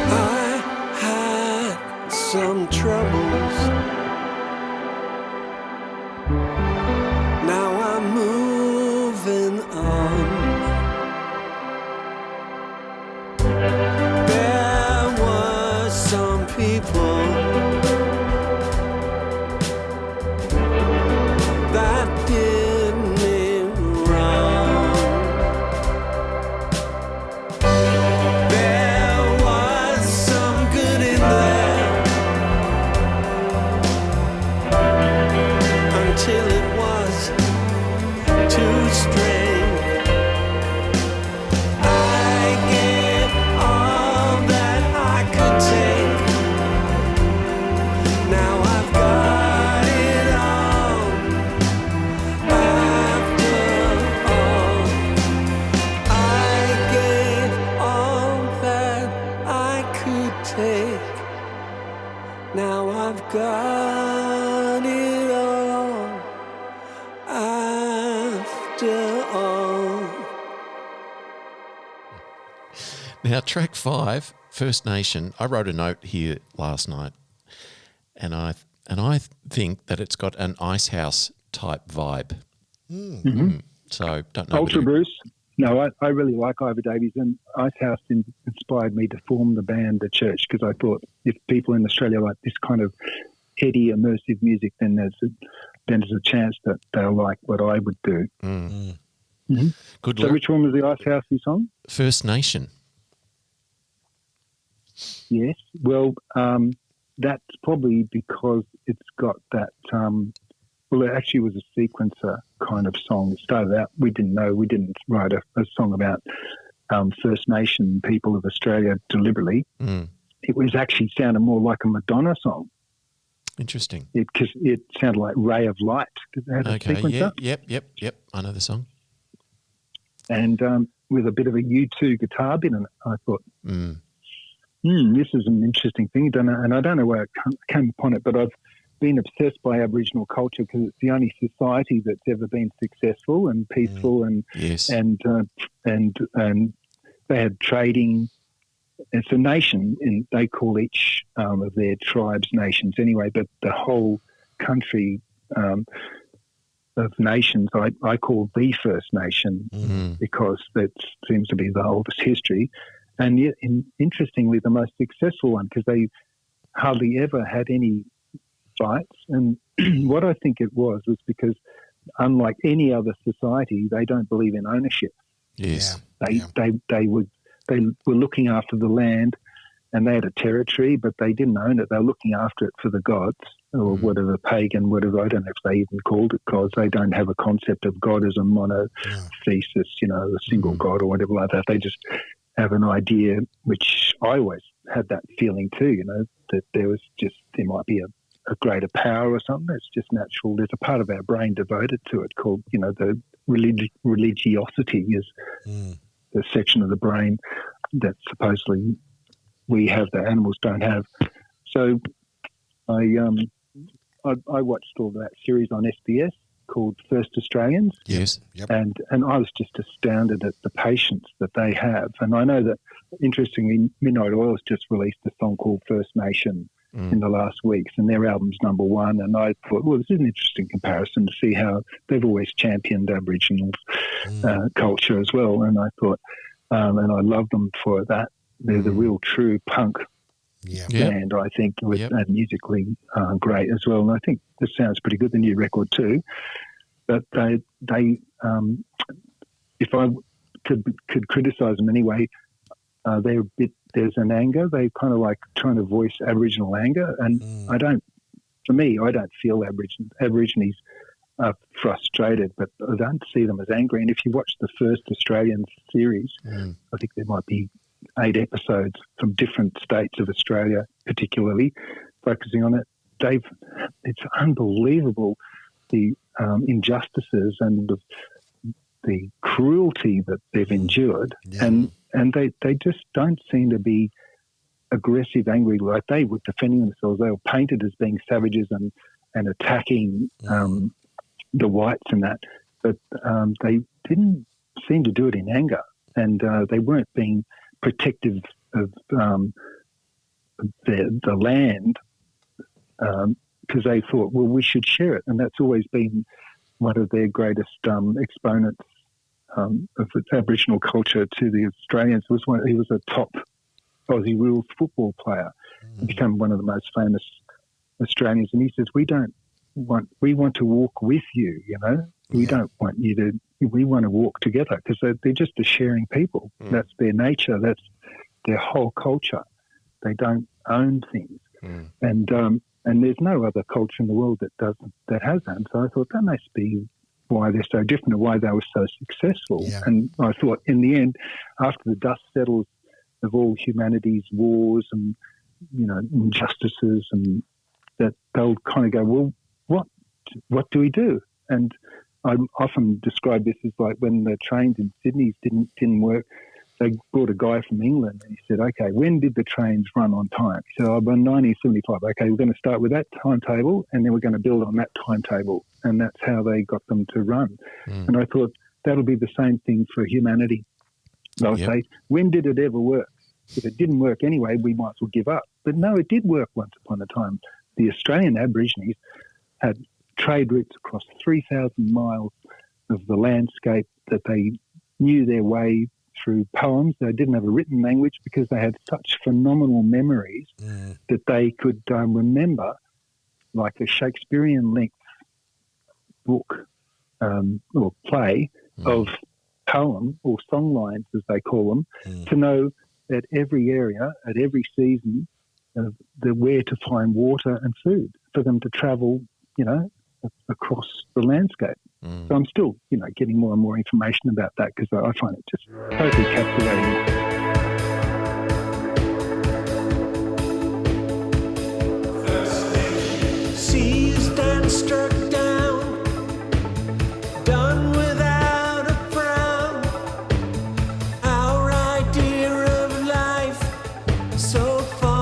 I had some troubles. Now I'm moving on. There were some people that did me wrong. There was some good in there until it was too strange. I gave all that I could take. Now I've got it all. After all, I gave all that I could take. Now I've got it all. After all. Now, track 5, First Nation. I wrote a note here last night, and I think that it's got an Ice House type vibe. So don't know. Ultra Bruce. No, I really like Ivor Davies, and Ice House inspired me to form the band The Church, because I thought if people in Australia like this kind of heady, immersive music, then there's a chance that they'll like what I would do. Good So luck. which one was the Ice Housey song? First Nation. Yes. Well, that's probably because it's got that. Well, it actually was a sequencer kind of song. It started out. We didn't write a song about First Nation people of Australia deliberately. It was actually sounded more like a Madonna song. Interesting. Because it sounded like Ray of Light. Did it have a sequencer? Yep. I know the song. And with a bit of a U2 guitar bit in it, I thought, this is an interesting thing. And I don't know where I came upon it, but I've been obsessed by Aboriginal culture because it's the only society that's ever been successful and peaceful, and Yes. and they had trading. It's a nation, and they call each of their tribes nations anyway. But the whole country of nations, I call the First Nation because that seems to be the oldest history, and yet, interestingly, the most successful one because they hardly ever had any fights. And what I think it was because, unlike any other society, they don't believe in ownership. Yes. They were looking after the land, and they had a territory, but they didn't own it. They were looking after it for the gods or whatever, pagan, whatever. I don't know if they even called it gods. They don't have a concept of God as a monothesis, a single God or whatever like that. They just have an idea, which I always had that feeling too, that there might be a greater power or something. It's just natural. There's a part of our brain devoted to it called, the religiosity is the section of the brain that supposedly we have that animals don't have. So I watched all that series on SBS called First Australians. Yes. Yep. And I was just astounded at the patience that they have. And I know that, interestingly, Midnight Oil's just released a song called First Nation in the last weeks, and their album's number one. And I thought, well, this is an interesting comparison to see how they've always championed Aboriginal culture as well. And I thought, and I love them for that. They're the real true punk band, I think, and musically great as well. And I think this sounds pretty good, the new record too. But they if I could criticise them anyway, they're a bit. There's an anger. They kind of like trying to voice Aboriginal anger, and I don't feel Aborigines are frustrated, but I don't see them as angry. And if you watch the First Australian series, I think there might be 8 episodes from different states of Australia, particularly focusing on it. It's unbelievable the injustices and the cruelty that they've endured, and they just don't seem to be aggressive, angry like they were defending themselves. They were painted as being savages and attacking the whites and that, but they didn't seem to do it in anger, and they weren't being protective of the land because they thought, well, we should share it, and that's always been one of their greatest exponents of Aboriginal culture to the Australians. He was a top Aussie rules football player. He became one of the most famous Australians, and he says, we want to walk with you, we don't want you to, we want to walk together, because they're just a sharing people. That's their nature. That's their whole culture. They don't own things. And there's no other culture in the world that has that. So I thought that must be why they're so different and why they were so successful. And I thought in the end, after the dust settles of all humanity's wars and, injustices, and that they'll kind of go, well, what do we do? And I often describe this as like when the trains in Sydney didn't work. They brought a guy from England and he said, okay, when did the trains run on time? He said, by 1975. Okay, we're going to start with that timetable and then we're going to build on that timetable. And that's how they got them to run. And I thought that'll be the same thing for humanity. They'll say, when did it ever work? If it didn't work anyway, we might as well give up. But no, it did work once upon a time. The Australian Aborigines had trade routes across 3,000 miles of the landscape that they knew their way through poems. They didn't have a written language because they had such phenomenal memories that they could remember, like a Shakespearean-length book or play of poem or songlines, as they call them, to know at every area, at every season, where to find water and food for them to travel, across the landscape. So I'm still, getting more and more information about that because I find it just totally captivating. Seized and struck down, done without a frown. Our idea of life so foreign.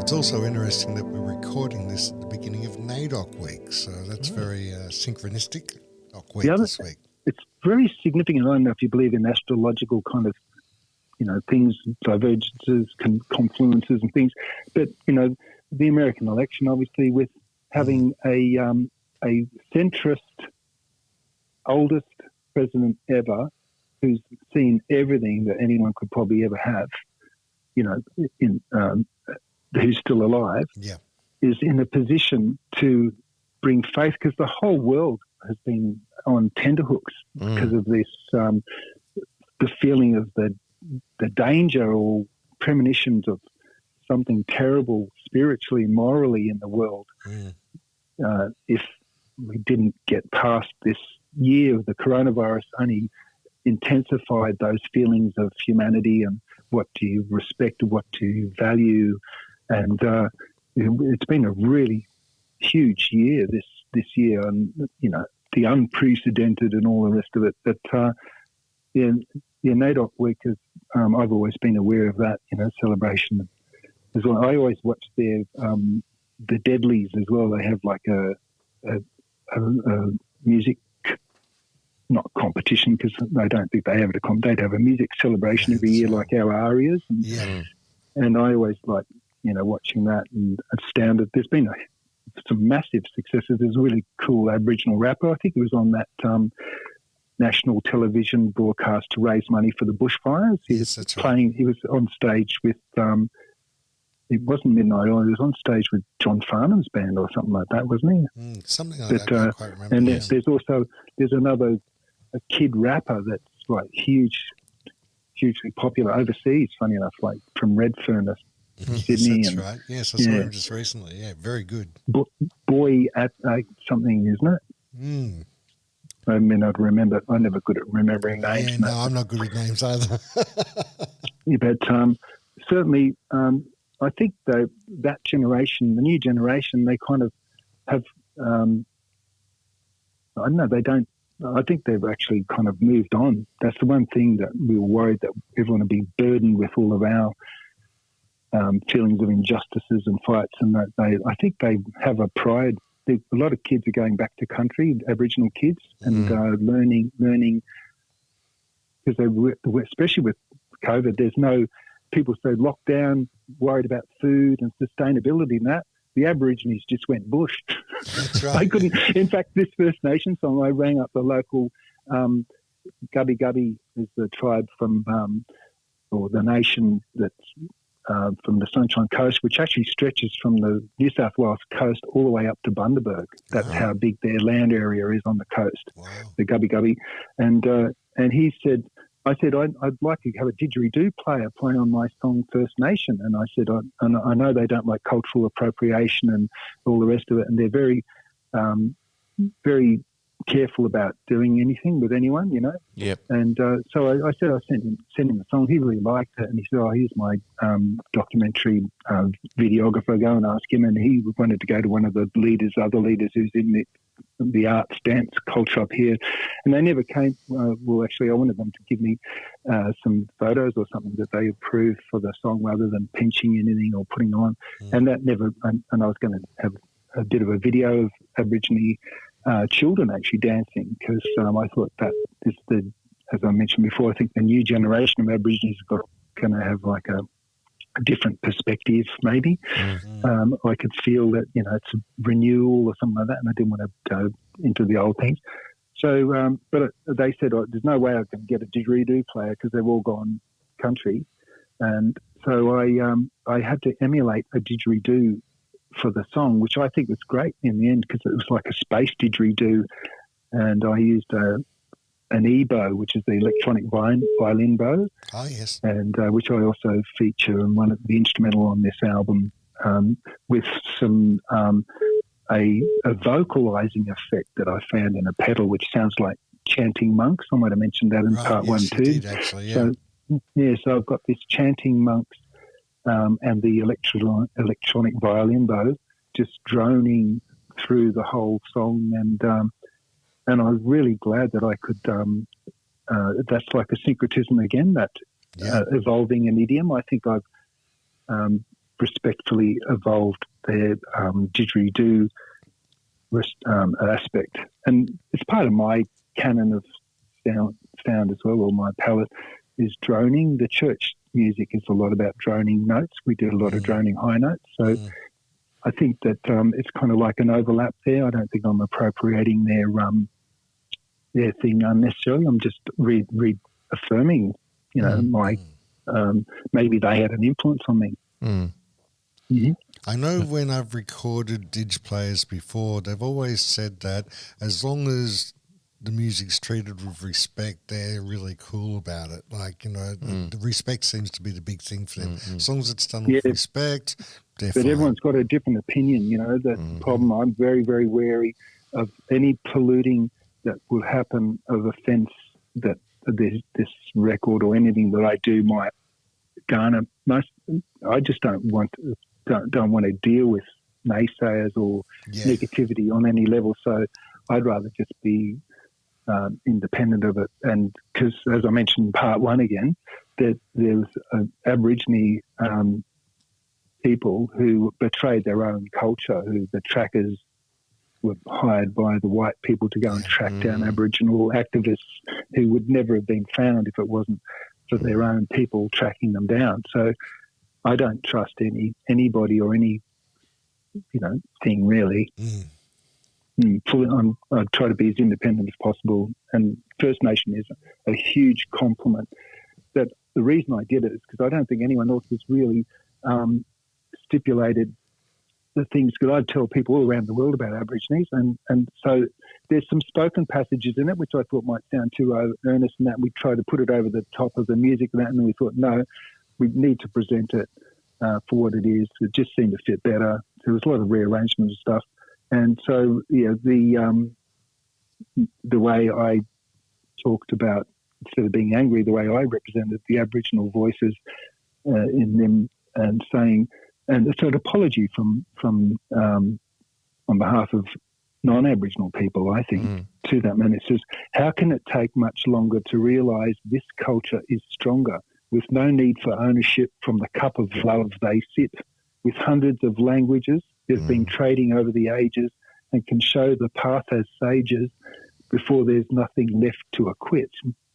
It's also interesting that we're recording this at the beginning of NAIDOC week, so that's very synchronistic week this week. It's very significant. I don't know if you believe in astrological kind of, things, divergences, confluences and things, but, the American election, obviously, with having a centrist, oldest president ever, who's seen everything that anyone could probably ever have, who's still alive, is in a position to bring faith, because the whole world has been on tenterhooks because of this, the feeling of the danger or premonitions of something terrible spiritually, morally in the world. If we didn't get past this year of the coronavirus, only intensified those feelings of humanity and what do you respect, what do you value. And it's been a really huge year this year, and the unprecedented and all the rest of it. But NAIDOC week is I've always been aware of that celebration as well. I always watch their the Deadlies as well. They have like a music, not competition, because I don't think they have it. They have a music celebration every year, like our arias. And I always like watching that and astounded. There's been some massive successes. There's a really cool Aboriginal rapper. I think he was on that national television broadcast to raise money for the bushfires. He was on stage with, it wasn't Midnight Oil, he was on stage with John Farnham's band or something like that, wasn't he? Something like that, I don't quite remember. And there's another a kid rapper that's like hugely popular overseas, funny enough, like from Redfern, Sydney. That's right. Yes, I saw him just recently. Yeah, very good. Boy at something, isn't it? I mean, I'd remember. I'm never good at remembering names. Yeah, no, I'm not good at names either. But certainly, I think that generation, the new generation, they kind of have. I don't know. They don't. I think they've actually kind of moved on. That's the one thing that we were worried that everyone would be burdened with all of our feelings of injustices and fights, and that I think they have a pride. A lot of kids are going back to country, Aboriginal kids, and learning because especially with COVID, there's no people say lockdown, worried about food and sustainability and that. The Aborigines just went bush. That's right. They couldn't. In fact, this First Nation song, I rang up the local Gubbi Gubbi is the tribe from, or the nation that's from the Sunshine Coast, which actually stretches from the New South Wales coast all the way up to Bundaberg. That's how big their land area is on the coast, the Gubbi Gubbi. And he said, I said, I'd like to have a didgeridoo player play on my song First Nation. And I said, I know they don't like cultural appropriation and all the rest of it, and they're very, very careful about doing anything with anyone, you know. Yep. And so I said I sent him the song. He really liked it, and he said, "Oh, here's my documentary videographer. Go and ask him." And he wanted to go to one of the other leaders who's in the arts dance culture up here, and they never came. Well, actually, I wanted them to give me some photos or something that they approved for the song, rather than pinching anything or putting on. And that never. And I was going to have a bit of a video of Aborigine children actually dancing, because I thought that is as I mentioned before, I think the new generation of Aborigines are going to have like a different perspective, maybe. I could feel that, you know, it's a renewal or something like that, and I didn't want to go into the old things. So, but they said, there's no way I can get a didgeridoo player because they've all gone country. And so I had to emulate a didgeridoo for the song, which I think was great in the end, because it was like a space didgeridoo, and I used an e-bow, which is the electronic violin bow. Oh yes, and which I also feature in one of the instrumental on this album, with some a vocalizing effect that I found in a pedal, which sounds like chanting monks. I might have mentioned that in part one too. Did, actually, yeah. So I've got this chanting monks. And the electronic violin bow just droning through the whole song, and I was really glad that I could. That's like a syncretism again, that evolving an idiom. I think I've respectfully evolved their didgeridoo aspect, and it's part of my canon of sound as well, or my palette is droning. The church music is a lot about droning notes. We do a lot of droning high notes. So I think that it's kind of like an overlap there. I don't think I'm appropriating their thing unnecessarily. I'm just reaffirming, you know, my maybe they had an influence on me. Mm-hmm. I know when I've recorded dig players before, they've always said that as long as the music's treated with respect, they're really cool about it. Like, you know, the respect seems to be the big thing for them. As long as it's done with respect, they're fine. But everyone's got a different opinion, you know. The problem, I'm very, very wary of any polluting that will happen of offence that this record or anything that I do might garner. I just don't want to deal with naysayers or negativity on any level. So I'd rather just be independent of it. And because, as I mentioned in part one again, that there's Aborigine people who betrayed their own culture, who the trackers were hired by the white people to go and track down Aboriginal activists who would never have been found if it wasn't for their own people tracking them down. So I don't trust anybody or any, you know, thing really. I try to be as independent as possible, and First Nation is a huge compliment. That the reason I did it is because I don't think anyone else has really stipulated the things, because I tell people all around the world about Aborigines, and so there's some spoken passages in it which I thought might sound too earnest, and that we try to put it over the top of the music and that, and we thought, no, we need to present it for what it is. It just seemed to fit better. There was a lot of rearrangement and stuff. And so, yeah, the way I talked about, instead of being angry, the way I represented the Aboriginal voices in them, and saying, and it's an apology from on behalf of non-Aboriginal people, I think, to them. And it says, how can it take much longer to realise this culture is stronger, with no need for ownership from the cup of love they sip, with hundreds of languages they've been trading over the ages, and can show the path as sages before there's nothing left to acquit,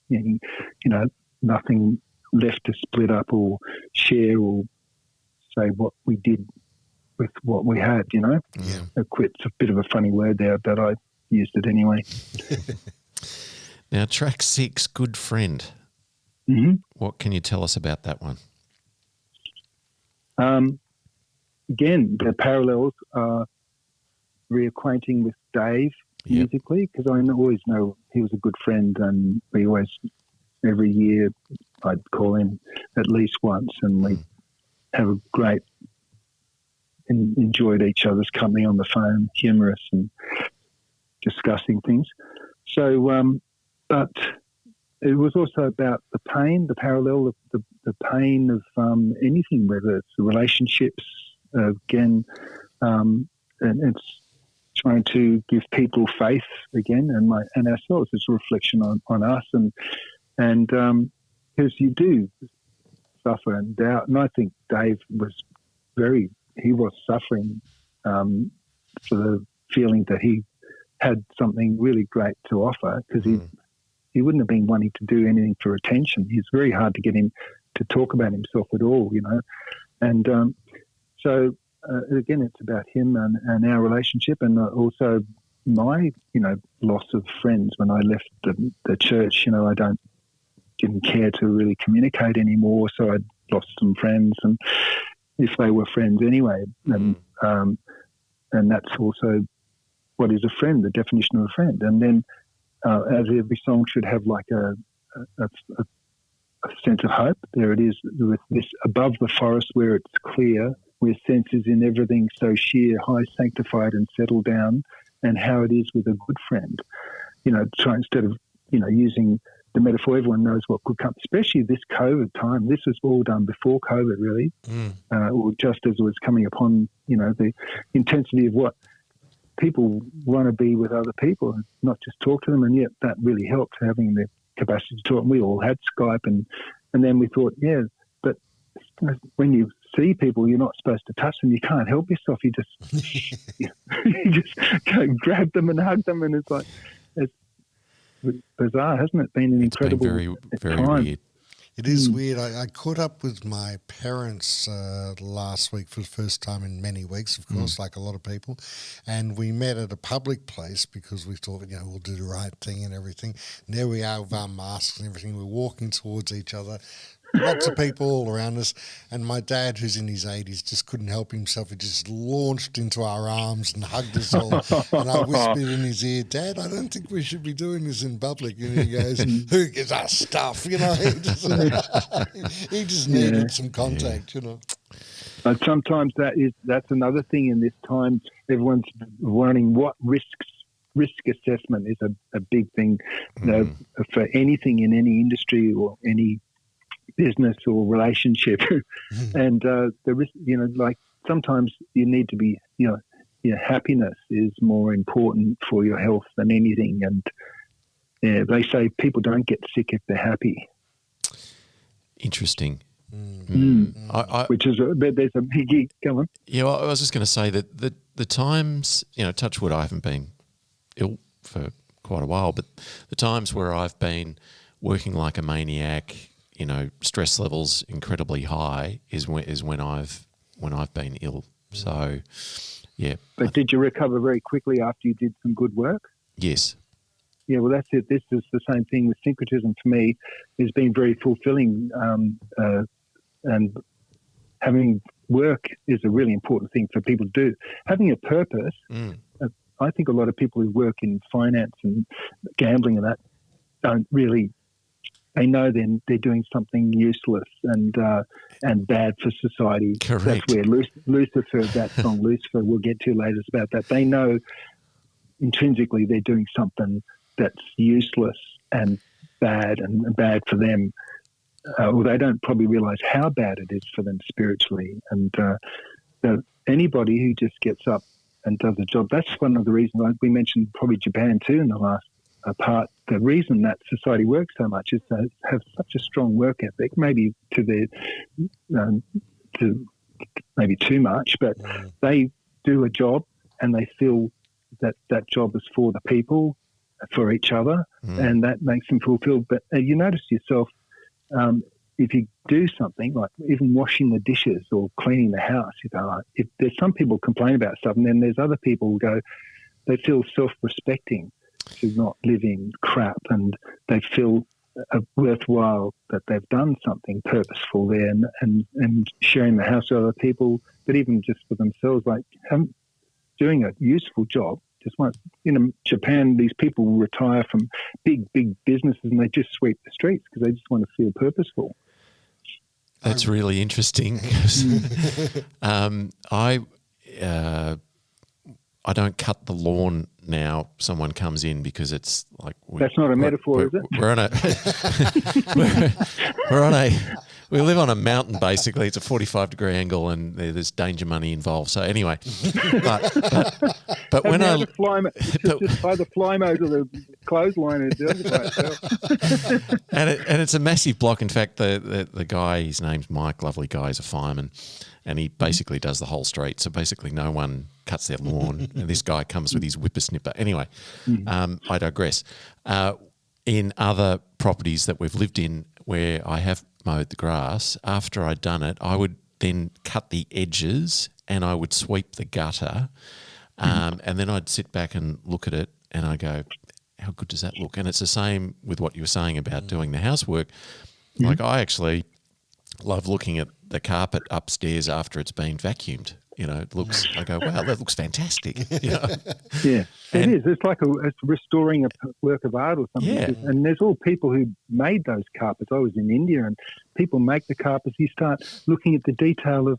meaning, you know, nothing left to split up or share or say what we did with what we had, you know. Yeah. Quit's a bit of a funny word there, but I used it anyway. Now, track 6, Good Friend. Mm-hmm. What can you tell us about that one? Again, the parallels are reacquainting with Dave musically, because I always know he was a good friend, and we always, every year, I'd call him at least once, and we have a great, enjoyed each other's company on the phone, humorous and discussing things. So, but it was also about the pain, the parallel of the pain of anything, whether it's the relationships, again, and it's trying to give people faith again, and ourselves. It's a reflection on us, and because you do suffer and doubt, and I think Dave was suffering for the feeling that he had something really great to offer, because he wouldn't have been wanting to do anything for attention. It's very hard to get him to talk about himself at all, you know. And so, again, it's about him and our relationship, and also my, you know, loss of friends when I left the church. You know, I didn't care to really communicate anymore, so I'd lost some friends, and if they were friends anyway. And that's also what is a friend, the definition of a friend. And then as every song should have like a sense of hope, there it is with this above the forest where it's clear, where sense is in everything so sheer, high sanctified and settled down, and how it is with a good friend. You know, try instead of, you know, using the metaphor, everyone knows what could come, especially this COVID time. This was all done before COVID, really, or just as it was coming upon, you know, the intensity of what people want to be with other people, and not just talk to them. And yet that really helped, having the capacity to talk. And we all had Skype, and then we thought, yeah, but when you see people, you're not supposed to touch them. You can't help yourself. You just you just go grab them and hug them, and it's like, it's bizarre, hasn't it? Been an incredible very, very time. weird. It is weird. I caught up with my parents last week for the first time in many weeks, of course, like a lot of people. And we met at a public place because we thought, you know, we'll do the right thing and everything. And there we are with our masks and everything. We're walking towards each other. Lots of people all around us. And my dad, who's in his 80s, just couldn't help himself. He just launched into our arms and hugged us all. And I whispered in his ear, Dad, I don't think we should be doing this in public. And he goes, who gives us stuff? You know, he just needed some contact, you know. But sometimes that's another thing in this time. Everyone's wanting what risk assessment is a big thing, you know, for anything in any industry or any business or relationship. And the risk, you know, like sometimes you need to be, you know, your happiness is more important for your health than anything. And they say people don't get sick if they're happy. Interesting. Which is there's a biggie. Come on. Yeah, well, I was just going to say that the times, you know, touch wood, I haven't been ill for quite a while, but the times where I've been working like a maniac, you know, stress levels incredibly high is when I've been ill. So, yeah. But did you recover very quickly after you did some good work? Yes. Yeah, well, that's it. This is the same thing with syncretism for me. It's been very fulfilling, and having work is a really important thing for people to do. Having a purpose, I think a lot of people who work in finance and gambling and that don't really. They know then they're doing something useless and bad for society. Correct. That's where Lucifer, that song Lucifer, we'll get to later, is about that. They know intrinsically they're doing something that's useless and bad for them. Or they don't probably realise how bad it is for them spiritually. And anybody who just gets up and does a job, that's one of the reasons we mentioned probably Japan too in the last part. The reason that society works so much is to have such a strong work ethic, maybe to maybe too much, but they do a job and they feel that job is for the people, for each other, and that makes them fulfilled. But you notice yourself, if you do something like even washing the dishes or cleaning the house, like, if there's some people complain about stuff, and then there's other people who go, they feel self-respecting to not live in crap, and they feel worthwhile that they've done something purposeful there, and sharing the house with other people, but even just for themselves, like doing a useful job. Just once in Japan, these people retire from big businesses and they just sweep the streets because they just want to feel purposeful. That's really interesting. I don't cut the lawn now. Someone comes in because it's like that's not a metaphor, is it? We live on a mountain basically. It's a 45-degree angle, and there's danger money involved. So anyway, but when just buy the Flymo to the clothesline and do it by itself. and it's a massive block. In fact, the guy, his name's Mike, lovely guy, he's a fireman, and he basically does the whole street. So basically, no one cuts their lawn, and this guy comes with his whippersnipper. Anyway, I digress. In other properties that we've lived in where I have mowed the grass, after I'd done it, I would then cut the edges and I would sweep the gutter, and then I'd sit back and look at it and I go, how good does that look? And it's the same with what you were saying about doing the housework. Like I actually love looking at the carpet upstairs after it's been vacuumed. You know, it looks. I go, wow, that looks fantastic. You know? Yeah, it is. It's like it's restoring a work of art or something. Yeah. And there's all people who made those carpets. I was in India, and people make the carpets. You start looking at the detail of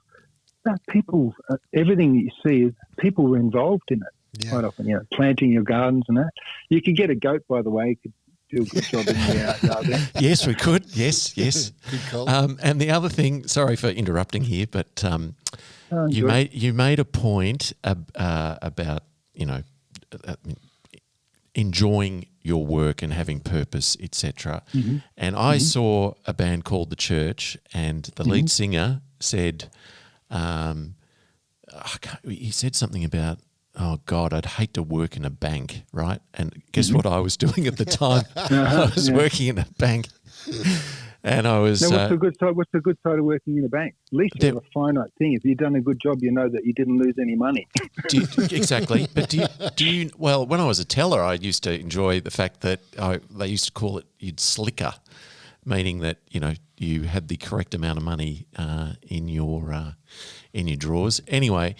that. People, everything that you see is people were involved in it quite often. You know, planting your gardens and that. You could get a goat, by the way. You could do a good job in the yard there. Yes, we could. Yes. Good call. And the other thing, sorry for interrupting here, but you made a point about enjoying your work and having purpose, etc. And I saw a band called The Church, and the lead singer said, he said something about, oh God, I'd hate to work in a bank, right? And guess what I was doing at the time? I was working in a bank. And I was. Now, what's the good side of working in a bank? At least you have a finite thing. If you've done a good job, you know that you didn't lose any money. Exactly. But do you? Well, when I was a teller, I used to enjoy the fact that they used to call it you'd slicker, meaning that you had the correct amount of money in your drawers. Anyway,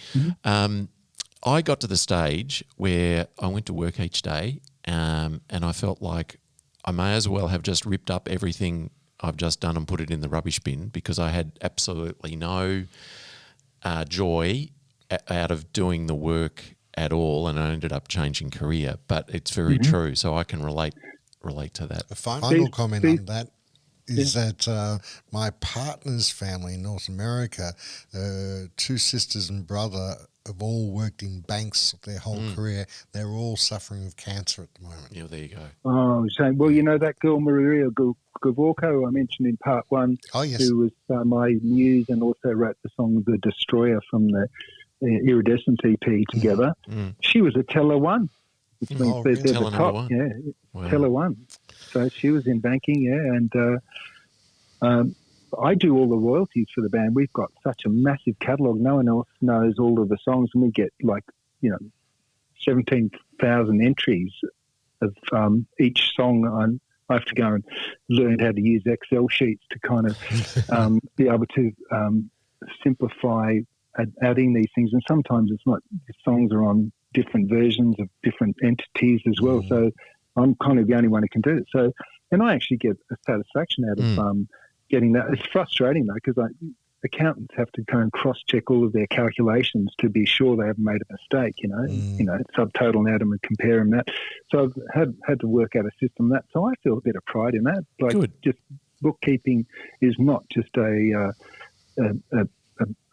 I got to the stage where I went to work each day, and I felt like I may as well have just ripped up everything I've just done and put it in the rubbish bin, because I had absolutely no joy out of doing the work at all, and I ended up changing career. But it's very true, so I can relate to that. A final comment on that is that my partner's family in North America, two sisters and brother, have all worked in banks their whole career. They're all suffering of cancer at the moment. Yeah, there you go. Oh, so, well, that girl Maria Gavorko I mentioned in part one, who was my muse and also wrote the song The Destroyer from the Iridescent EP together. She was a teller one, which means they're the top. Number one. Yeah, wow. Teller one. So she was in banking, and I do all the royalties for the band. We've got such a massive catalogue. No one else knows all of the songs, and we get 17,000 entries of each song. I have to go and learn how to use Excel sheets to kind of be able to simplify adding these things. And sometimes it's not, the songs are on different versions of different entities as well. So I'm kind of the only one who can do it. So, and I actually get a satisfaction out of getting that. It's frustrating though, because accountants have to go and cross-check all of their calculations to be sure they haven't made a mistake, subtotal them and compare them that. So I've had to work out a system that. So I feel a bit of pride in that. Like, good. Just bookkeeping is not just a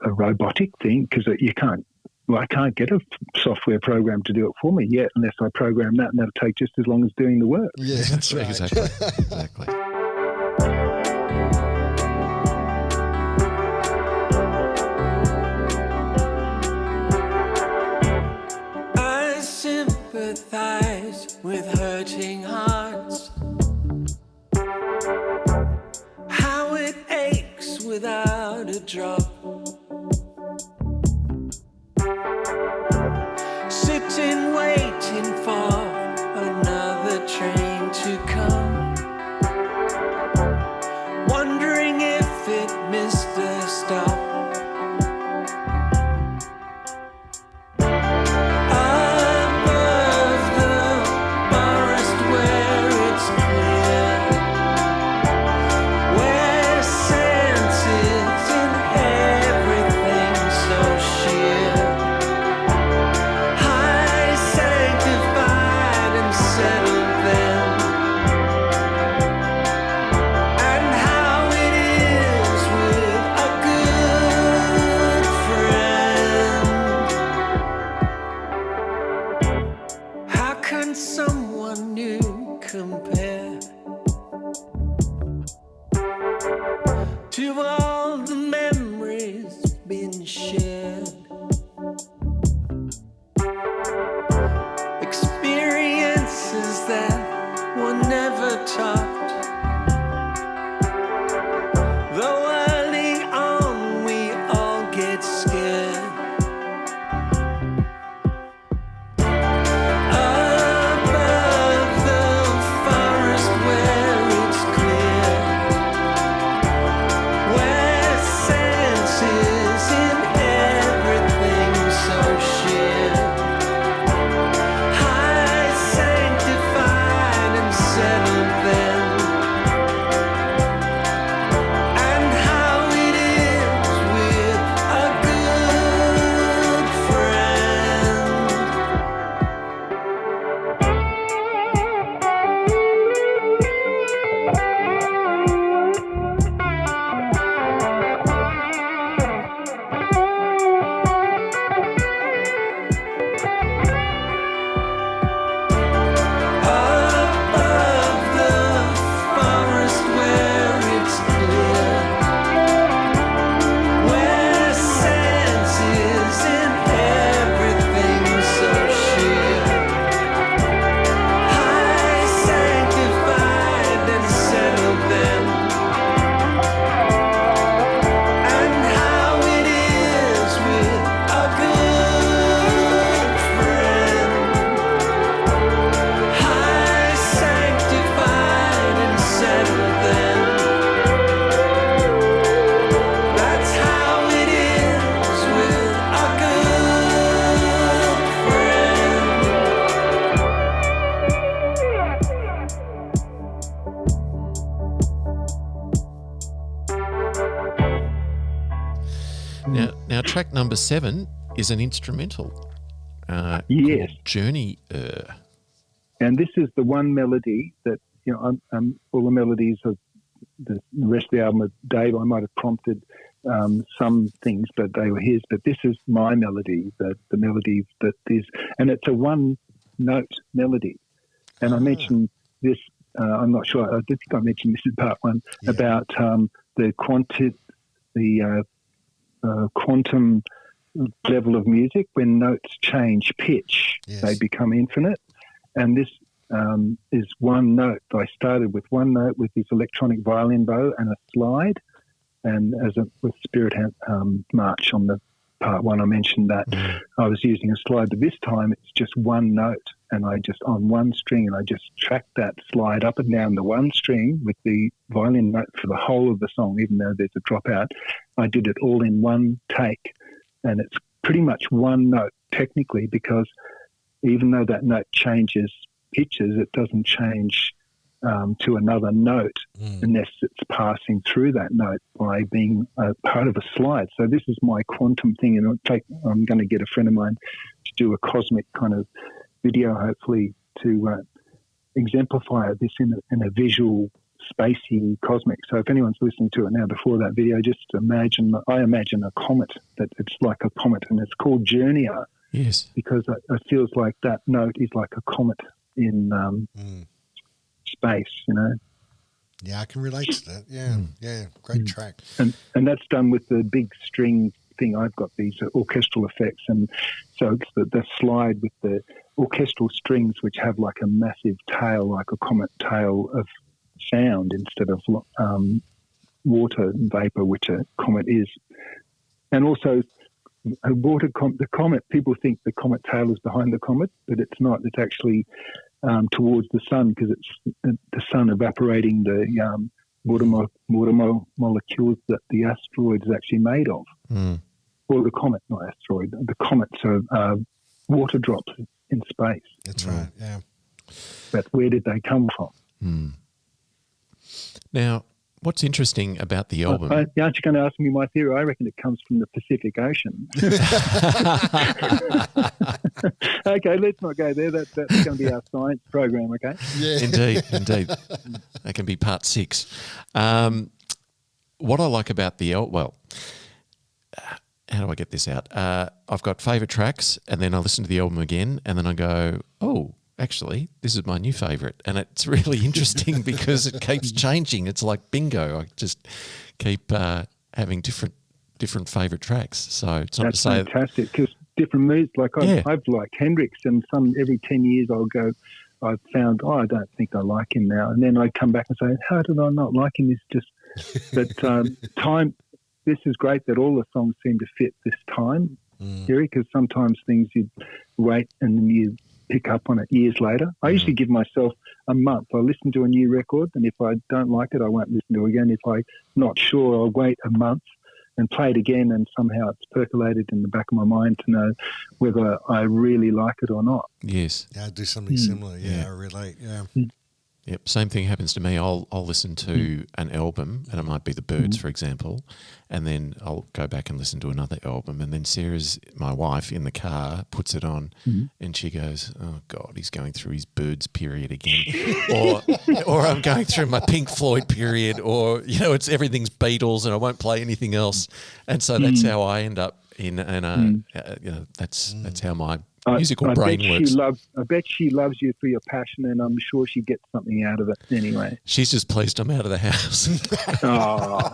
robotic thing, because you can't. Well, I can't get a software program to do it for me yet unless I program that, and that'll take just as long as doing the work. Yeah, that's right. Exactly. I sympathize with hurting hearts. How it stop. Sitting, waiting for another train to come. Wondering if it missed a stop. Now, track number 7 is an instrumental. Yes. Called Journey. And this is the one melody that, all the melodies of the rest of the album of Dave, I might have prompted some things, but they were his. But this is my melody, the melody that is, and it's a one-note melody. And I mentioned this, I'm not sure, I did think I mentioned this in part 1, about the quantum level of music. When notes change pitch, they become infinite. And this is one note. I started with one note with this electronic violin bow and a slide, and with Spirit March on the part 1, I mentioned that I was using a slide, but this time it's just one note, and I just on one string, and I just track that slide up and down the one string with the violin note for the whole of the song, even though there's a dropout. I did it all in one take, and it's pretty much one note technically, because even though that note changes pitches, it doesn't change to another note unless it's passing through that note by being a part of a slide. So this is my quantum thing, and I'm going to get a friend of mine to do a cosmic kind of video, hopefully, to exemplify this in a visual, spacey cosmic. So if anyone's listening to it now before that video, just imagine a comet, that it's like a comet, and it's called Journeyer. Yes. Because it feels like that note is like a comet in space, Yeah, I can relate to that. Yeah, great track. And that's done with the big string thing. I've got these orchestral effects, and so it's the slide with the orchestral strings, which have like a massive tail, like a comet tail of sound instead of water vapor, which a comet is. And also, the comet, people think the comet tail is behind the comet, but it's not. It's actually towards the sun, because it's the sun evaporating the water molecules that the asteroid is actually made of. Or the comet, not asteroid. The comets are water drops in space. That's right, yeah. But where did they come from? Now, what's interesting about the album... Aren't you going to ask me my theory? I reckon it comes from the Pacific Ocean. Okay, let's not go there. That's going to be our science program, okay? Yeah. Indeed. That can be part 6. What I like about the album... Well, how do I get this out? I've got favourite tracks, and then I listen to the album again, and then I go, oh... Actually, this is my new favourite, and it's really interesting because it keeps changing. It's like bingo. I just keep having different favourite tracks. So it's not That's to say fantastic, because different moods. Like I've liked Hendrix, and every 10 years I'll go. I've found I don't think I like him now, and then I come back and say, how did I not like him? It's just but time. This is great that all the songs seem to fit this time period, because sometimes things you wait and then you pick up on it years later. I usually give myself a month. I listen to a new record, and if I don't like it, I won't listen to it again. If I'm not sure, I'll wait a month and play it again, and somehow it's percolated in the back of my mind to know whether I really like it or not. yes. Yeah, I do something similar. Yeah, I relate. Yeah. Yep, same thing happens to me. I'll listen to an album, and it might be the Byrds, for example, and then I'll go back and listen to another album, and then Sarah's, my wife, in the car puts it on, and she goes, "Oh God, he's going through his Byrds period again," or I'm going through my Pink Floyd period, or it's everything's Beatles, and I won't play anything else, and so that's how I end up in, and that's how my musical brain works. I bet she loves you for your passion, and I'm sure she gets something out of it anyway. She's just pleased I'm out of the house. Oh.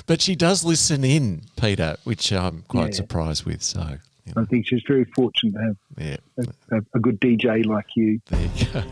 But she does listen in, Peter, which I'm quite surprised with. So I think she's very fortunate to have a good DJ like you. There you go.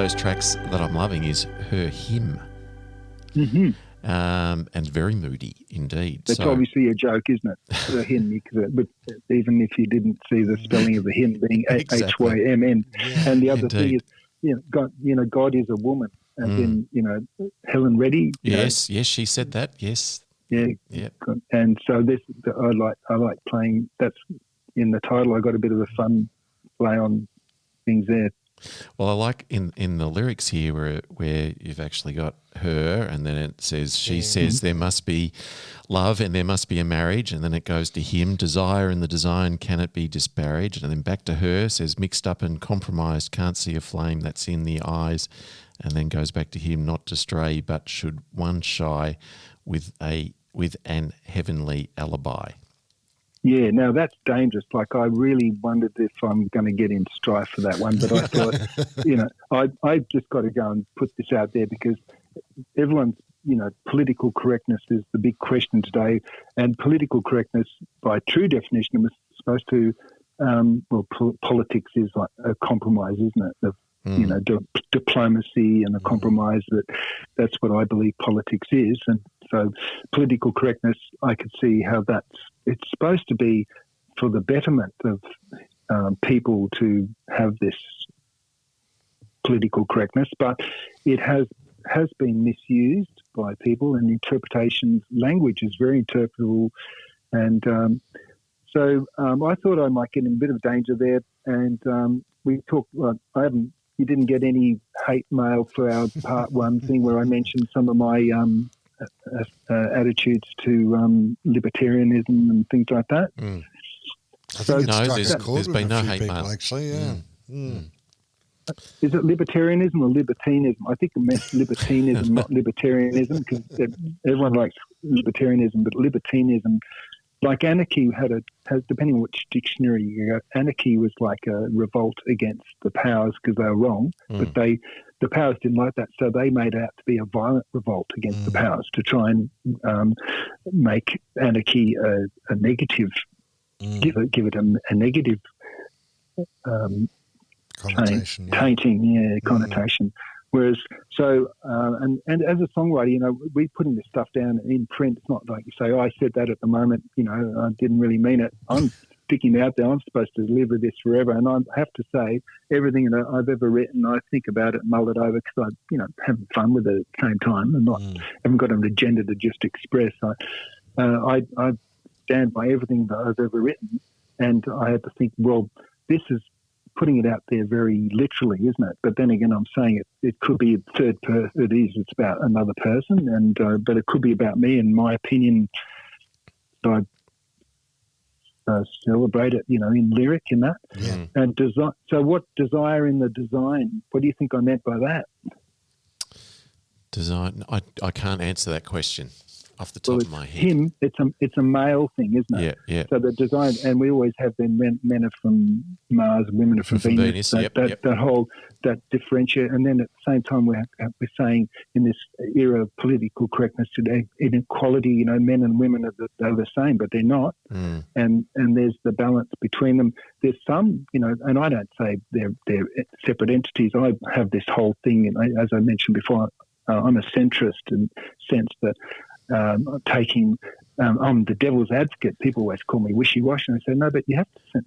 those tracks that I'm loving is her hymn. Mm-hmm. And very moody indeed. That's obviously a joke, isn't it? The hymn, but even if you didn't see the spelling of the hymn being Exactly. HYMN. Yeah. And the other Indeed. thing is, God is a woman. And then, Helen Reddy. Yes, she said that. Yes. Yeah. And so I like playing. That's in the title. I got a bit of a fun play on things there. Well, I like in the lyrics here where you've actually got her, and then it says, she says there must be love and there must be a marriage, and then it goes to him, desire in the design, can it be disparaged? And then back to her, says mixed up and compromised, can't see a flame that's in the eyes, and then goes back to him, not to stray, but should one shy with an heavenly alibi. Yeah, now that's dangerous. Like, I really wondered if I'm going to get in strife for that one, but I thought, I just got to go and put this out there because everyone's, political correctness is the big question today, and political correctness, by true definition, was supposed to, politics is like a compromise, isn't it? Diplomacy and a compromise. That's what I believe politics is, and so political correctness, I could see how it's supposed to be for the betterment of people to have this political correctness, but it has been misused by people, and interpretations. Language is very interpretable, and so I thought I might get in a bit of danger there. And we talked. You didn't get any hate mail for our part one thing where I mentioned some of my attitudes to libertarianism and things like that. I think there's been no hate mail. Actually, yeah. Is it libertarianism or libertinism? I think it meant libertinism, not libertarianism, because everyone likes libertarianism, but libertinism, like anarchy, has depending on which dictionary you go, anarchy was like a revolt against the powers because they were wrong, but the powers didn't like that, so they made it out to be a violent revolt against the powers to try and make anarchy a negative, give it a negative Connotation, connotation. Whereas, and as a songwriter, we putting this stuff down in print. It's not like you say, I said that at the moment, I didn't really mean it. I'm sticking out there. I'm supposed to deliver this forever. And I have to say, everything that I've ever written, I think about it, mull it over, because I'm, having fun with it at the same time, and haven't got an agenda to just express. I stand by everything that I've ever written, and I had to think, well, this is putting it out there very literally, isn't it? But then again, I'm saying it could be a third person. It's about another person, and but it could be about me and my opinion. So I celebrate it, in lyric in that. Yeah. And design. So what desire in the design? What do you think I meant by that? Design. I can't answer that question off the top of my head. Him, it's a male thing, isn't it? Yeah. So the design, and we always have been men are from Mars, women are from Venus. That differentiate, and then at the same time we're saying in this era of political correctness today, inequality, men and women are the same, but they're not, and there's the balance between them. There's some, and I don't say they're separate entities. I have this whole thing, and as I mentioned before, I'm a centrist in the sense that. I'm the devil's advocate. People always call me wishy-washy, and I say no, but you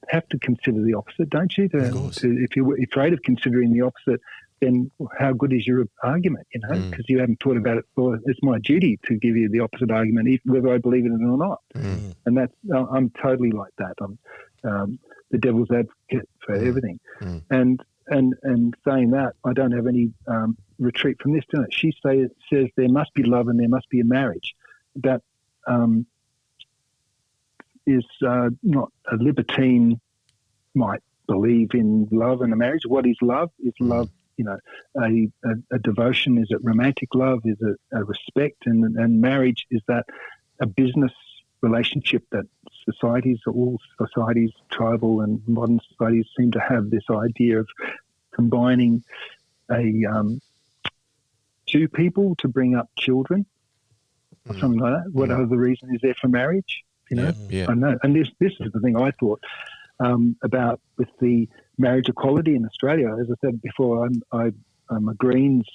have to consider the opposite, don't you? If you're afraid of considering the opposite, then how good is your argument? Because you haven't thought about it. Well, it's my duty to give you the opposite argument, whether I believe in it or not. And that's I'm totally like that. I'm the devil's advocate for everything, and saying that, I don't have any retreat from this, do it? She says there must be love and there must be a marriage. That is not a libertine might believe in love and a marriage. What is love? Is love, a devotion? Is it romantic love? Is it a respect? And marriage, is that a business relationship that all societies, tribal and modern societies, seem to have this idea of combining two people to bring up children or something like that. What other reason is there for marriage? I know. And this is the thing I thought about with the marriage equality in Australia. As I said before, I I'm a Greens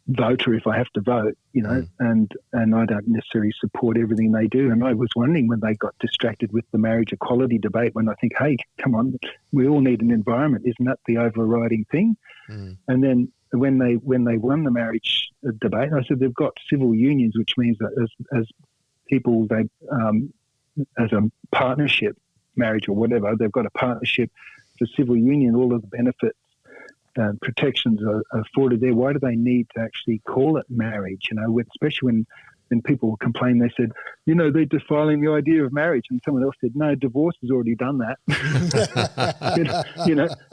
voter if I have to vote, and I don't necessarily support everything they do. And I was wondering when they got distracted with the marriage equality debate, when I think, hey, come on, we all need an environment. Isn't that the overriding thing? And then when they won the marriage debate, I said they've got civil unions, which means that as people, they as a partnership, marriage or whatever, they've got a partnership for civil union, all of the benefits and protections are afforded there. Why do they need to actually call it marriage? Especially when people complain, they said, they're defiling the idea of marriage, and someone else said, no, divorce has already done that.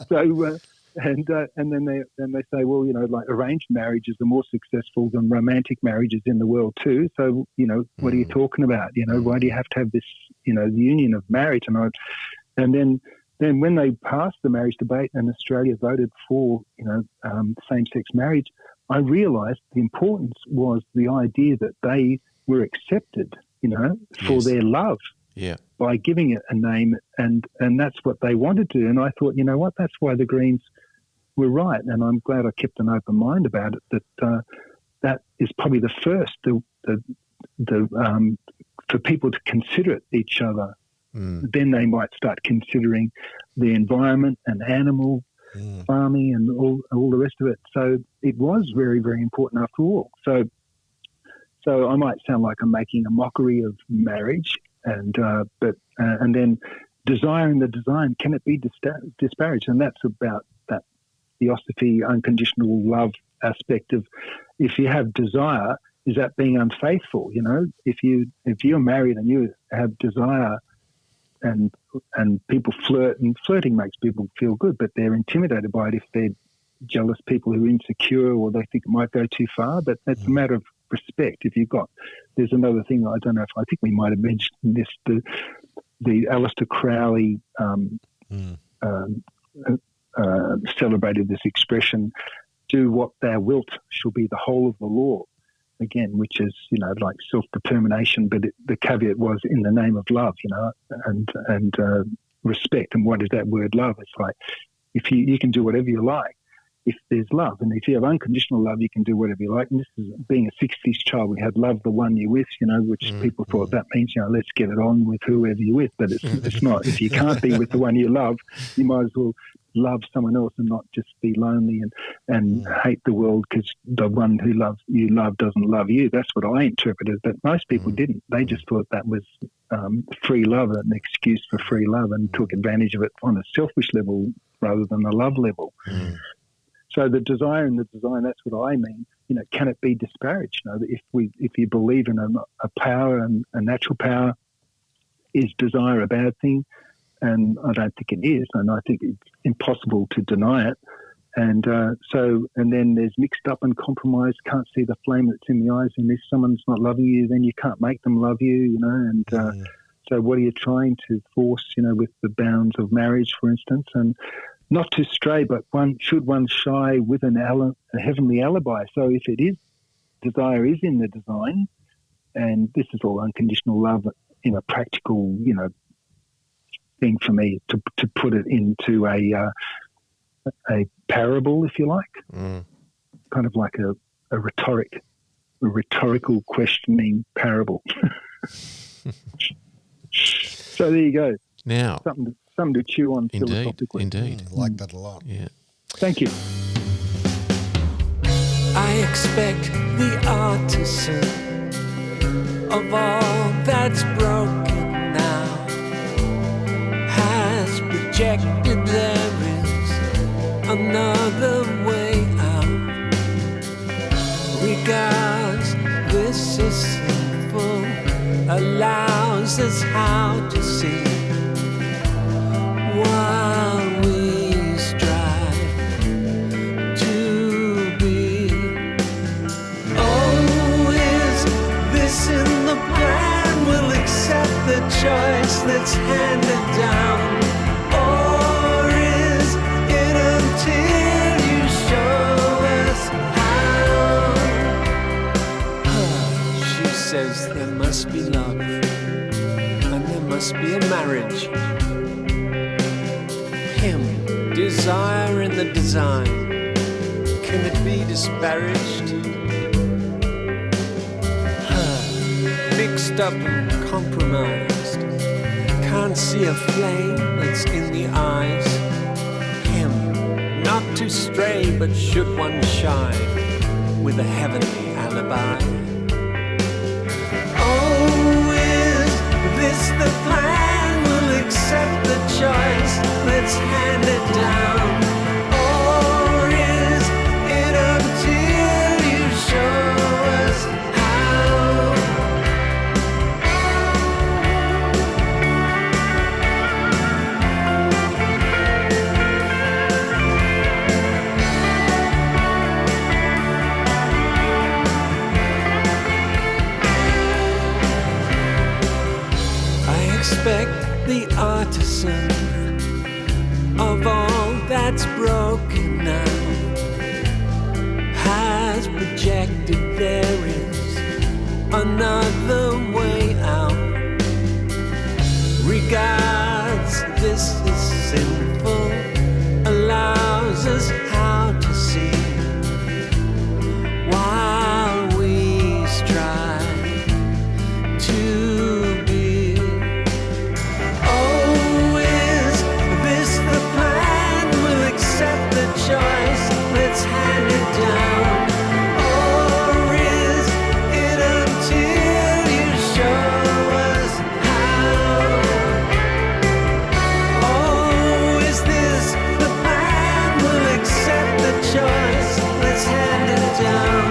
So and then they say, well, like arranged marriages are more successful than romantic marriages in the world too. So what are you talking about? Why do you have to have this the union of marriage? And then when they passed the marriage debate and Australia voted for, same-sex marriage, I realised the importance was the idea that they were accepted, for their love by giving it a name, and that's what they wanted to. And I thought, what, that's why the Greens were right, and I'm glad I kept an open mind about it, that is probably the first for people to consider it each other. Then they might start considering the environment and animal farming and all the rest of it. So it was very, very important after all. So I might sound like I'm making a mockery of marriage, and then desiring the design, can it be disparaged? And that's about that theosophy, unconditional love aspect of, if you have desire, is that being unfaithful? If you're married and you have desire, and people flirt, and flirting makes people feel good, but they're intimidated by it if they're jealous people who are insecure or they think it might go too far. But that's a matter of respect. There's another thing, I don't know if, I think we might have mentioned this, the Aleister Crowley celebrated this expression, do what thou wilt shall be the whole of the law. Again, which is, like self-determination, but the caveat was in the name of love, and respect. And what is that word love? It's like, if you can do whatever you like, if there's love. And if you have unconditional love, you can do whatever you like. And this is, being a 60s child, we had love the one you're with, which people thought that means, let's get it on with whoever you're with. But it's not. If you can't be with the one you love, you might as well love someone else and not just be lonely and hate the world because the one who you love doesn't love you. That's what I interpreted, but most people didn't. They just thought that was free love, an excuse for free love, and took advantage of it on a selfish level rather than a love level. So the desire and the design, that's what I mean. Can it be disparaged? If you believe in a power and a natural power, is desire a bad thing? And I don't think it is, and I think it's impossible to deny it. And and then there's mixed up and compromise. Can't see the flame that's in the eyes, and if someone's not loving you, then you can't make them love you, And so, what are you trying to force, with the bounds of marriage, for instance? And not to stray, but one shy with a heavenly alibi. So, if it is desire is in the design, and this is all unconditional love in a practical, thing for me to put it into a parable, if you like, kind of like a rhetorical questioning parable. So there you go. Now, something to chew on philosophically. Indeed, I like that a lot. Yeah. Thank you. I expect the artisan of all that's broken now has projected there is another way out. Regards this is sinful, allows us how to see while we strive to be. Oh, is this in the plan? We'll accept the choice that's handed down. Or is it until you show us how? She says there must be love and there must be a marriage. Him, desire in the design. can it be disparaged? Mixed up and compromised, can't see a flame that's in the eyes. Him, not to stray, but should one shine with a heavenly alibi? Oh, is this the plan? We'll accept the choice, let's hand it down. Or is it until you show us how? I expect the artisan of all that's broken now has projected there is another way out. Regards this as sinful, allows us how to see while we strive to be. Oh, is this the plan? We'll accept the choice, let's hand it down. Or is it until you show us how? Oh, is this the plan? We'll accept the choice, let's hand it down.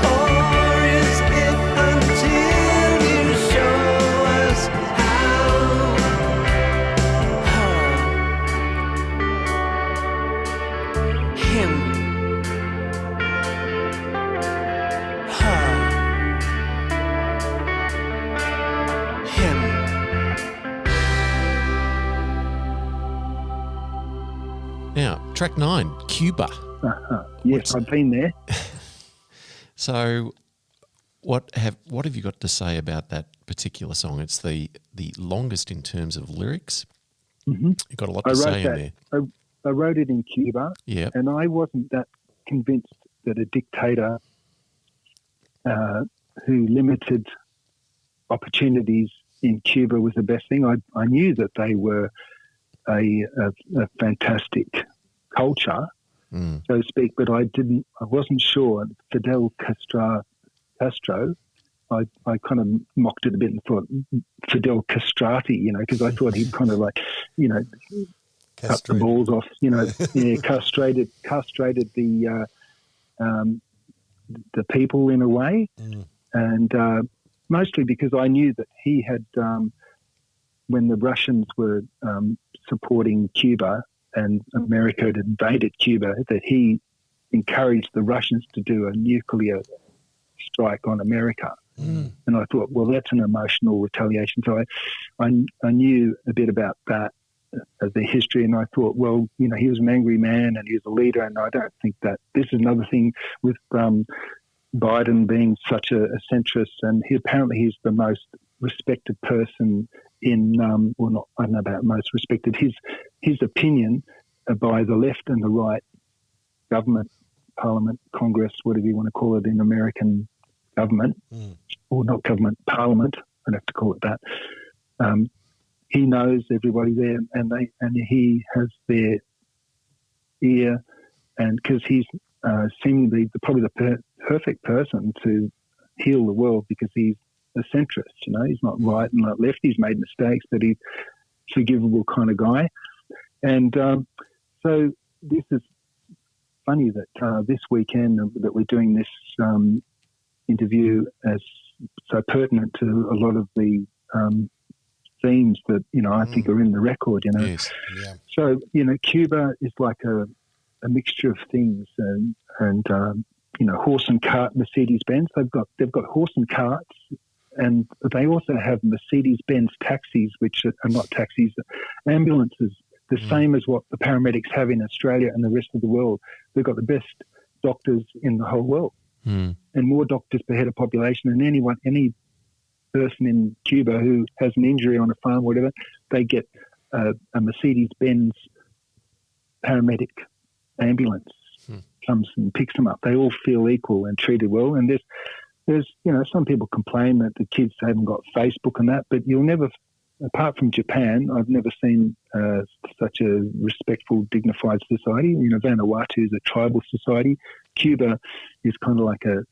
Or is it until you show us how? Him. Her. Him. Now, track 9, Cuba. Yes, I've been there. So, what have you got to say about that particular song? It's the longest in terms of lyrics. Mm-hmm. You've got a lot I to wrote say in there. that. I wrote it in Cuba, Yeah. and I wasn't that convinced that a dictator who limited opportunities in Cuba was the best thing. I knew that they were a fantastic culture, so to speak, but I wasn't sure. Fidel Castro, I kind of mocked it a bit and thought Fidel Castrati, because I thought he'd kind of like, cut the balls off, castrated the people in a way, and mostly because I knew that he had, when the Russians were supporting Cuba and America had invaded Cuba, that he encouraged the Russians to do a nuclear strike on America. And I thought, well, that's an emotional retaliation. So I knew a bit about that, the history, and I thought, well, he was an angry man and he was a leader, and I don't think that this is another thing with Biden being such a centrist, and he's the most respected person in, well, not, I don't know about most respected, his opinion by the left and the right government, parliament, Congress, whatever you want to call it in American government, or not government, parliament, I'd have to call it that. He knows everybody there, and he has their ear, and because he's seemingly probably the perfect person to heal the world, because he's a centrist. He's not right and not left. He's made mistakes, but he's a forgivable kind of guy. And so this is funny that this weekend that we're doing this interview as so pertinent to a lot of the themes that, I think are in the record, Yes. Yeah. So, Cuba is like a mixture of things, and horse and cart, Mercedes-Benz. They've got horse and carts, and they also have Mercedes-Benz taxis, which are not taxis, ambulances, the same as what the paramedics have in Australia and the rest of the world. They've got the best doctors in the whole world, and more doctors per head of population than any person in Cuba who has an injury on a farm or whatever. They get a Mercedes-Benz paramedic ambulance. comes and picks them up. They all feel equal and treated well. And there's some people complain that the kids haven't got Facebook and that, but you'll never, apart from Japan, I've never seen such a respectful, dignified society. Vanuatu is a tribal society. Cuba is kind of like a,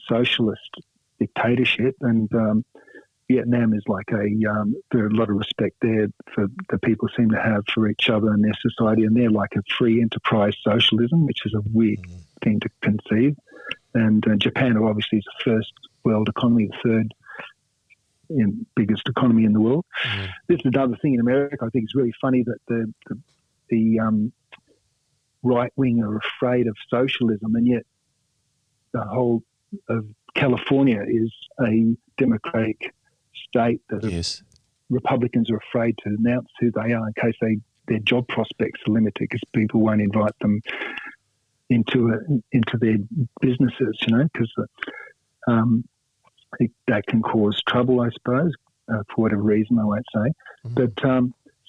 socialist dictatorship, and Vietnam is like there's a lot of respect there for the people seem to have for each other and their society, and they're like a free enterprise socialism, which is a weird thing to conceive. And Japan obviously is the first world economy, the third biggest economy in the world. This is another thing in America I think is really funny, that the right wing are afraid of socialism, and yet the whole of California is a democratic state that Republicans are afraid to announce who they are in case their job prospects are limited, because people won't invite them into their businesses, because that can cause trouble, I suppose, for whatever reason, I won't say. But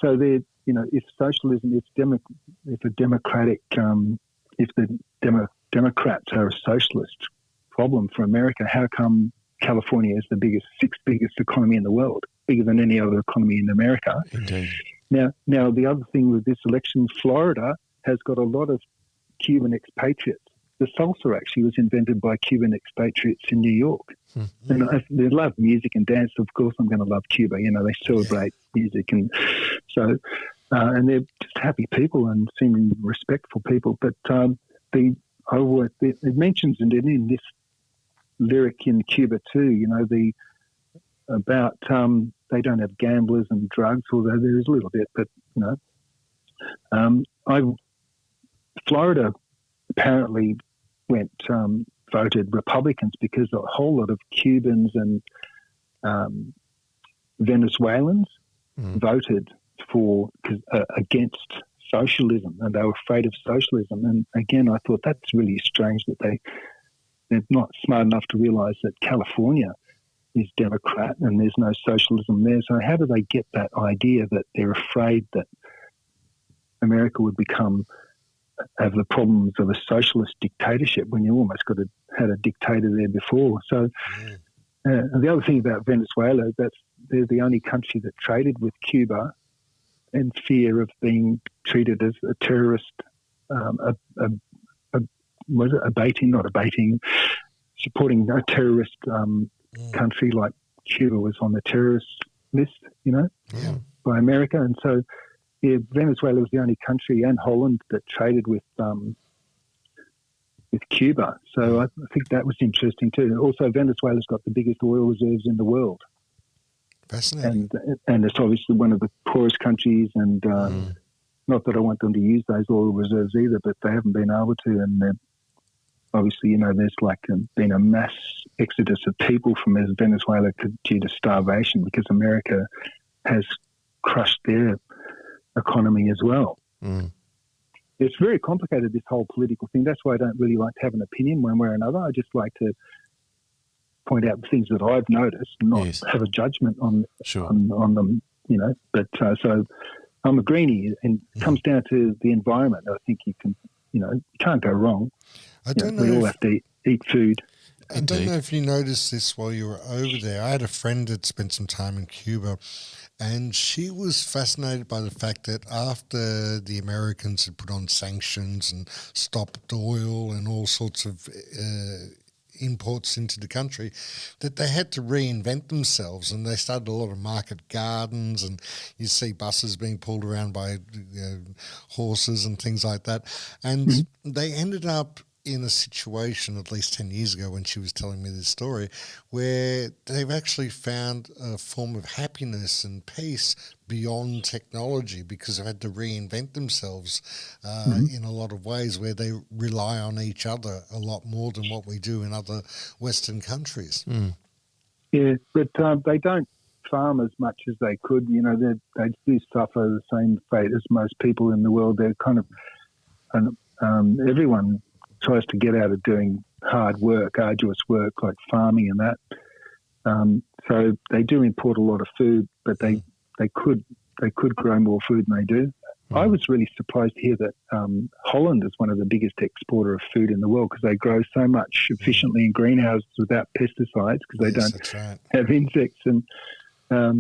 so they're, if socialism, if the Democrats are a socialist problem for America, how come California is the sixth biggest economy in the world, bigger than any other economy in America? Indeed. Now the other thing with this election, Florida has got a lot of Cuban expatriates. The salsa actually was invented by Cuban expatriates in New York. And they love music and dance. Of course, I'm going to love Cuba. They celebrate music, and so and they're just happy people and seeming respectful people. But it mentions it in this lyric in Cuba too. About they don't have gamblers and drugs, although there is a little bit. But Florida apparently voted Republicans because a whole lot of Cubans and Venezuelans voted against socialism, and they were afraid of socialism. And again, I thought that's really strange that they're not smart enough to realise that California is Democrat and there's no socialism there. So how do they get that idea that they're afraid that America would have the problems of a socialist dictatorship when you almost had a dictator there before? So and the other thing about Venezuela, they're the only country that traded with Cuba in fear of being treated as a terrorist, supporting a terrorist country like Cuba was on the terrorist list, by America. And so, Venezuela was the only country, and Holland, that traded with Cuba. So I think that was interesting too. Also, Venezuela's got the biggest oil reserves in the world. Fascinating. And it's obviously one of the poorest countries, and not that I want them to use those oil reserves either, but they haven't been able to. And obviously, there's been a mass exodus of people from Venezuela due to starvation, because America has crushed their economy as well. It's very complicated, this whole political thing. That's why I don't really like to have an opinion one way or another. I just like to point out the things that I've noticed, not have a judgment on them, But so I'm a greenie, and it comes down to the environment. I think you can't go wrong. We all have to eat food. I don't know if you noticed this while you were over there. I had a friend that spent some time in Cuba, and she was fascinated by the fact that after the Americans had put on sanctions and stopped oil and all sorts of imports into the country, that they had to reinvent themselves, and they started a lot of market gardens, and you see buses being pulled around by horses and things like that. And they ended up in a situation at least 10 years ago, when she was telling me this story, where they've actually found a form of happiness and peace beyond technology, because they've had to reinvent themselves in a lot of ways, where they rely on each other a lot more than what we do in other Western countries. Yeah, but they don't farm as much as they could. They do suffer the same fate as most people in the world. They're kind of everyone tries to get out of doing hard work, arduous work like farming and that. So they do import a lot of food, but they could grow more food than they do. I was really surprised to hear that Holland is one of the biggest exporter of food in the world because they grow so much efficiently in greenhouses without pesticides because they don't have insects. And I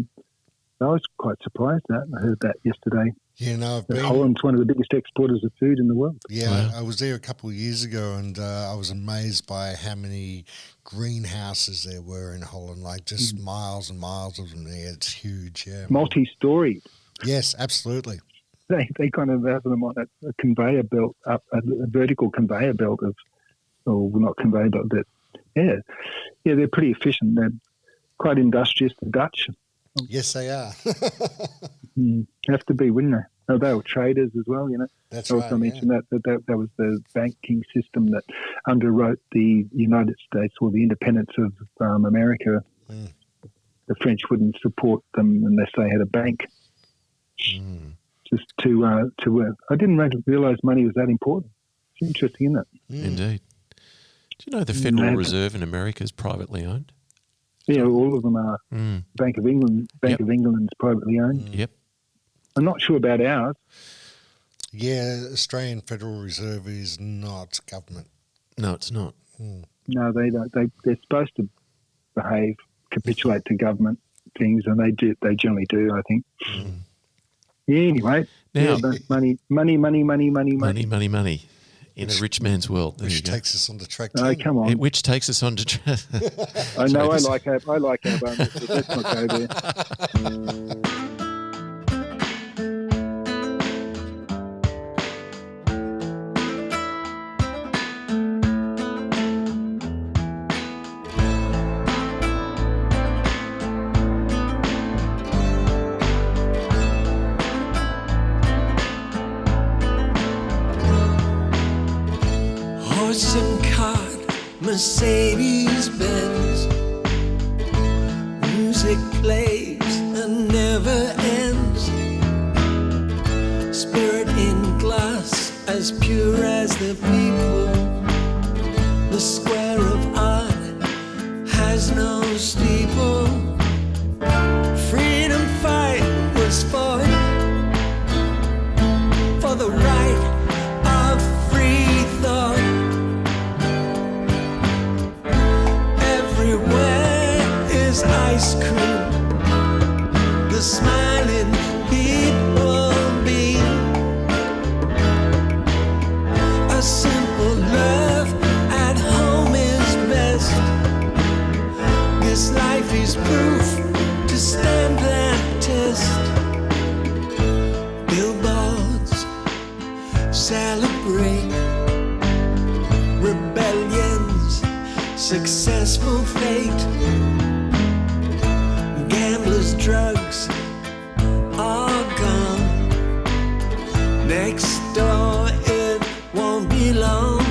was quite surprised that. I heard that yesterday. Yeah, no, Holland's one of the biggest exporters of food in the world. Yeah, wow. I was there a couple of years ago, and I was amazed by how many greenhouses there were in Holland, like just miles and miles of them there. It's huge, yeah. Multi-storied. Yes, absolutely. They kind of have them on a conveyor belt, a vertical conveyor belt not conveyor belt, but yeah, they're pretty efficient. They're quite industrious, the Dutch. Yes, they are. Have to be, wouldn't they? Oh, they were traders as well, you know. That's I also mentioned that was the banking system that underwrote the United States or the independence of America. The French wouldn't support them unless they had a bank. Just to I didn't realise money was that important. It's interesting, isn't it? Indeed. Do you know the Federal Reserve in America is privately owned? Yeah, all of them are. Bank of England. Of England's privately owned. Yep. I'm not sure about ours. Yeah, Australian Federal Reserve is not government. No, it's not. No, they don't. They're supposed to capitulate to government things, and they do. They generally do, I think. Yeah. Anyway, now money. In a rich man's world. Which takes us on the track. Oh, come on. Which takes us on to track. I know. I like our bonus, but let's not go there. Horse and cart, Mercedes-Benz. Music plays and never ends. Spirit in glass, as pure as the people. The square of art has no steeple. Freedom fight was fought for the right of free thought. Everywhere is ice cream. The smiling people beam. A simple love at home is best. This life is proof to stand that test. Billboards celebrate rebellions, successful fate. Gamblers, drugs are gone. Next door it won't be long.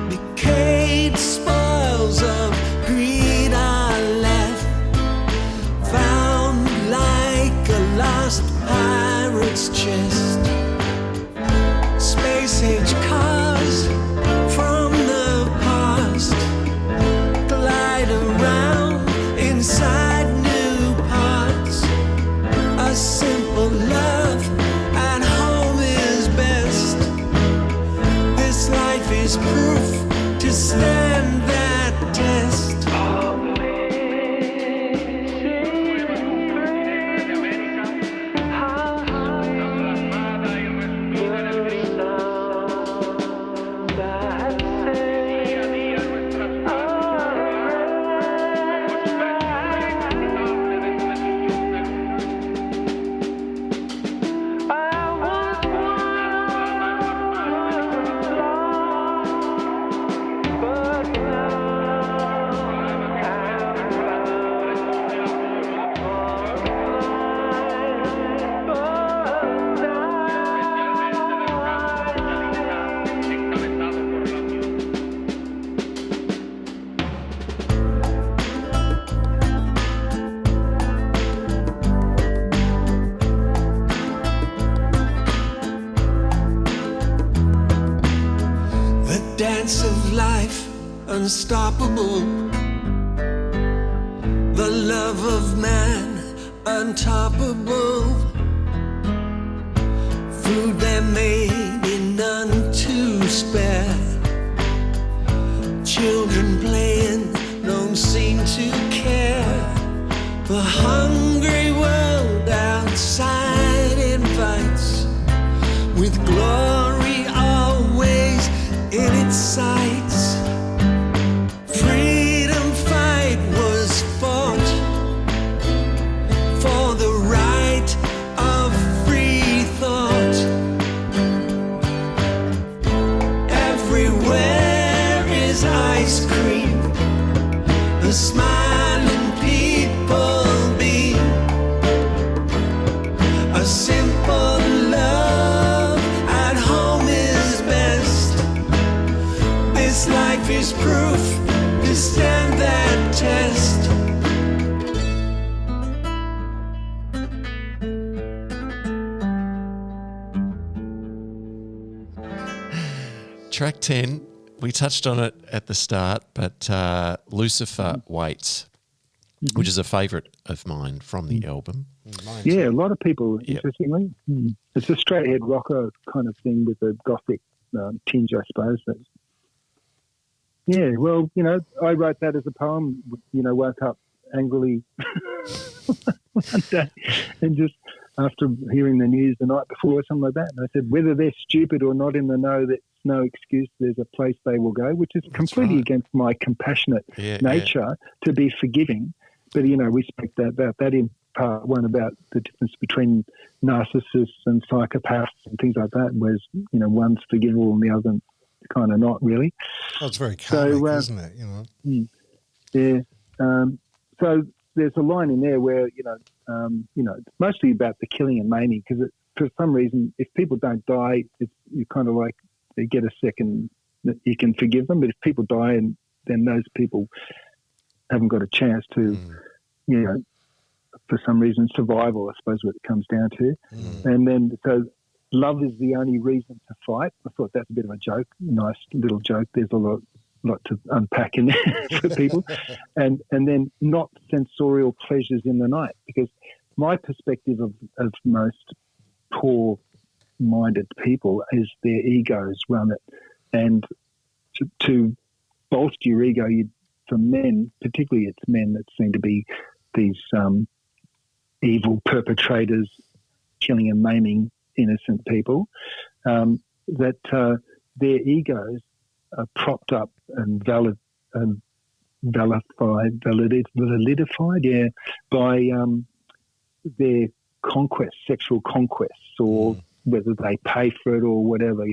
Decayed spoils of greed are left, found like a lost pirate's chest. Space age cars from the past glide around inside new parts. A simple love at home is best. This life is proof to stand that test. Dance of life, unstoppable. The love of man, untoppable. Food there may be none to spare. Children playing don't seem to care. The hungry world outside invites, with glory always in its sights. Freedom fight was fought for the right of free thought. Everywhere is ice cream, the smiling people be. A simple love at home is best. This life is proof to stand that test. Track 10, we touched on it at the start, but Lucifer Waits, which is a favourite of mine from the album. Yeah, a lot of people, interestingly. It's a straight-ahead rocker kind of thing with a gothic tinge, I suppose. But yeah, well, you know, I wrote that as a poem, you know, woke up angrily one day and just after hearing the news the night before or something like that, and I said, whether they're stupid or not in the know, that's no excuse. There's a place they will go, which is completely against my compassionate nature to be forgiving. But, you know, we spoke about that in part one about the difference between narcissists and psychopaths and things like that, whereas, you know, one's forgivable and the other kind of not really. Oh, it's very karmic, isn't it? You know. So there's a line in there where, you know, it's mostly about the killing and maiming, because for some reason, if people don't die, you kind of like they get a second that you can forgive them. But if people die, and then those people haven't got a chance to, you know, for some reason, survival, I suppose, what it comes down to. And then, so love is the only reason to fight. I thought that's a bit of a joke, nice little joke. There's a lot to unpack in there for people. And then not sensorial pleasures in the night, because my perspective of most poor-minded people is their egos run it. And to bolster your ego, for men, particularly it's men that seem to be these evil perpetrators, killing and maiming innocent people, that their egos are propped up and validified, by their conquests, sexual conquests, or whether they pay for it or whatever.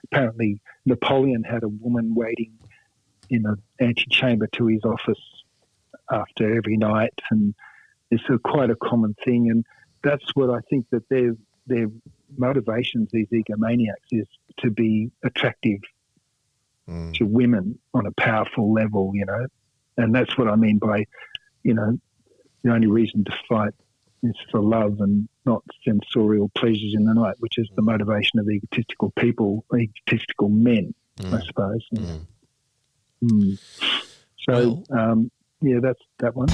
Apparently Napoleon had a woman waiting in an antechamber to his office after every night, and it's quite a common thing. And that's what I think that their motivations, these egomaniacs, is to be attractive to women on a powerful level, you know. And that's what I mean by, you know, the only reason to fight is for love and not sensorial pleasures in the night, which is the motivation of egotistical people, egotistical men, I suppose. So, that's that one.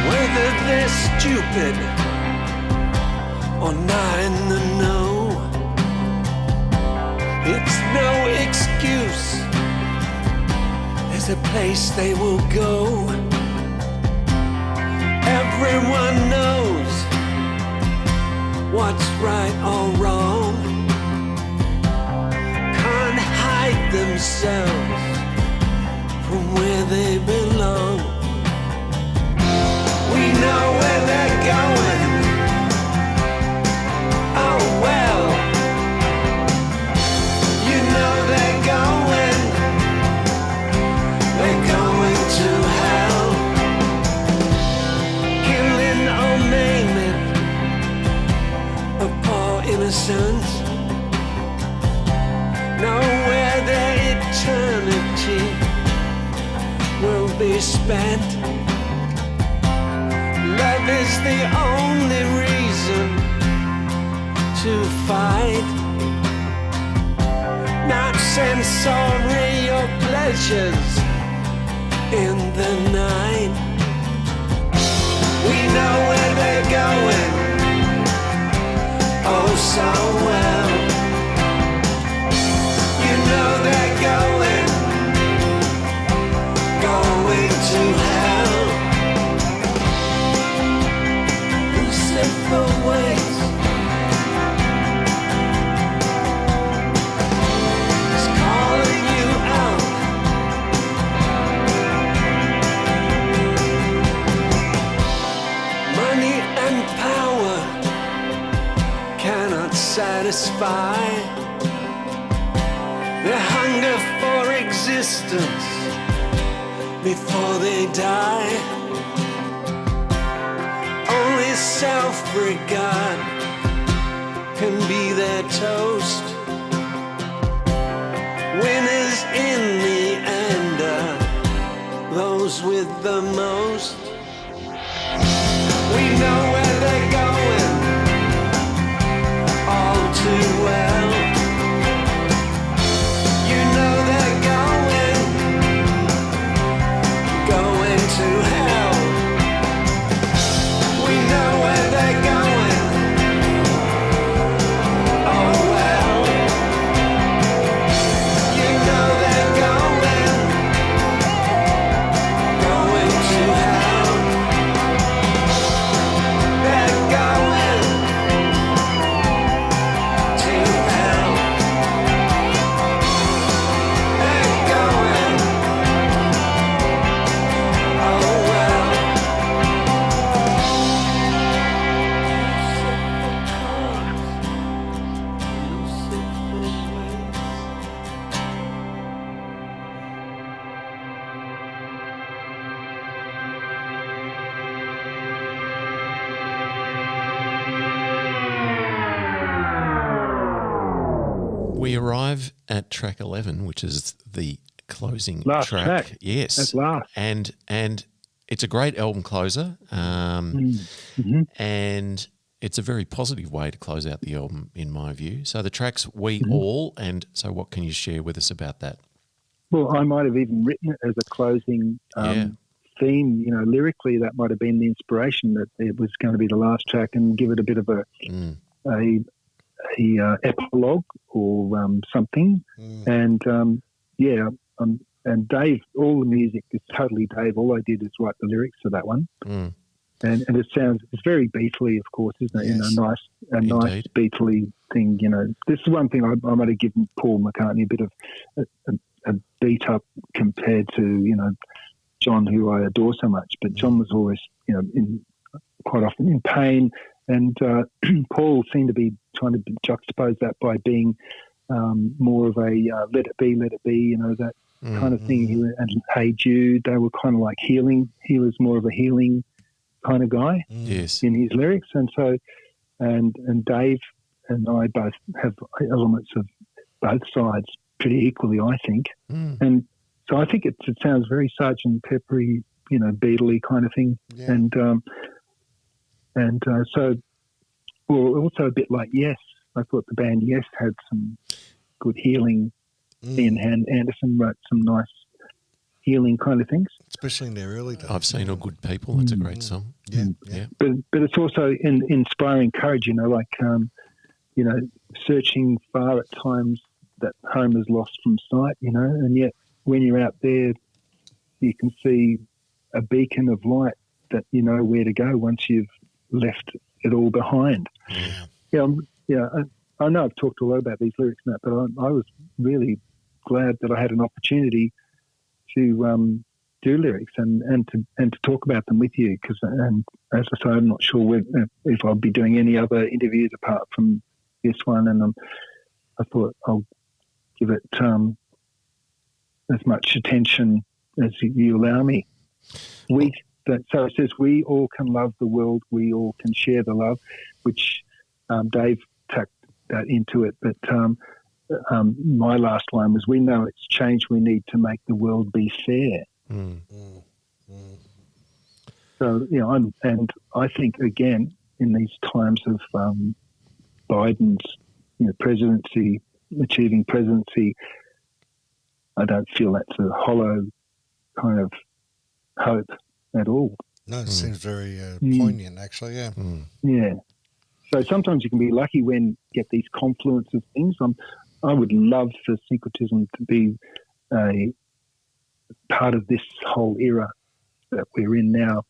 Whether they're stupid or not in the know, it's no excuse. There's a place they will go. Everyone knows what's right or wrong. Can't hide themselves from where they belong. We know where they're going. Oh well, you know they're going. They're going to hell. Killing or maiming of poor innocents. Know where their eternity will be spent. Love is the only reason to fight. Not sensorial pleasures in the night. We know where they're going, oh so well. You know they're going to hell. Lucifer waits, he's calling you out. Money and power cannot satisfy their hunger for existence before they die. Only self-regard can be their toast. Winners in the end are those with the most. We know where they're going all too well. You know they're going to hell. We know where they're going, oh well. You know they're going to hell. They're going to hell. They're going, oh well. We arrive at track 11, which is the closing Last track. Yes. That's last. And it's a great album closer. Mm-hmm. And it's a very positive way to close out the album, in my view. So the track's We Mm-hmm. All, and so what can you share with us about that? Well, I might have even written it as a closing theme. You know, lyrically, that might have been the inspiration that it was going to be the last track and give it a bit of a epilogue or something. And and Dave, all the music is totally Dave. All I did is write the lyrics for that one. And it sounds, it's very Beatley, of course, isn't it? Yes. You know, nice Beatley thing. You know, this is one thing I might have given Paul McCartney a bit of a beat up compared to, you know, John, who I adore so much. But John was always, you know, quite often in pain. And Paul seemed to be trying to juxtapose that by being more of a let it be, you know, that kind of thing. And Hey Jude, they were kind of like healing. He was more of a healing kind of guy Yes. in his lyrics. And so, and Dave and I both have elements of both sides pretty equally, I think. And so I think it sounds very Sgt. Peppery, you know, Beatley kind of thing. Yeah. And so, well, also a bit like Yes. I thought the band Yes had some good healing. Ian Anderson wrote some nice healing kind of things. Especially in their early days. I've Seen All Good People. That's a great song. Yeah. But it's also inspiring courage, you know, like, you know, searching far at times that home is lost from sight, you know, and yet when you're out there, you can see a beacon of light that you know where to go once you've left it all behind. I know I've talked a lot about these lyrics now, but I was really glad that I had an opportunity to do lyrics and to talk about them with you. And as I say, I'm not sure if I'll be doing any other interviews apart from this one, and I thought I'll give it as much attention as you allow me. So it says, we all can love the world, we all can share the love, which Dave tacked that into it. But my last line was, we know it's change we need to make the world be fair. So, you know, and I think, again, in these times of Biden's presidency, achieving presidency, I don't feel that's a hollow kind of hope at all. No, it seems very poignant, actually, yeah. Yeah. So sometimes you can be lucky when you get these confluence of things. I would love for syncretism to be a part of this whole era that we're in now,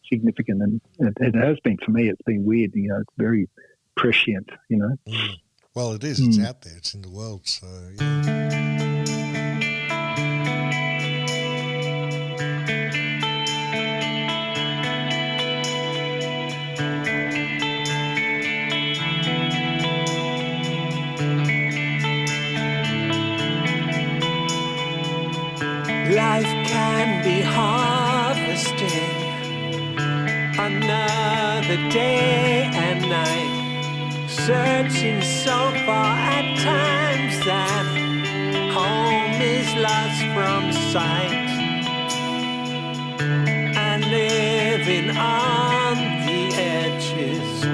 significant. And it has been for me. It's been weird, it's very prescient, Well, it is. It's out there. It's in the world. So, yeah. Life can be harvested another day and night, searching so far at times that home is lost from sight, and living on the edges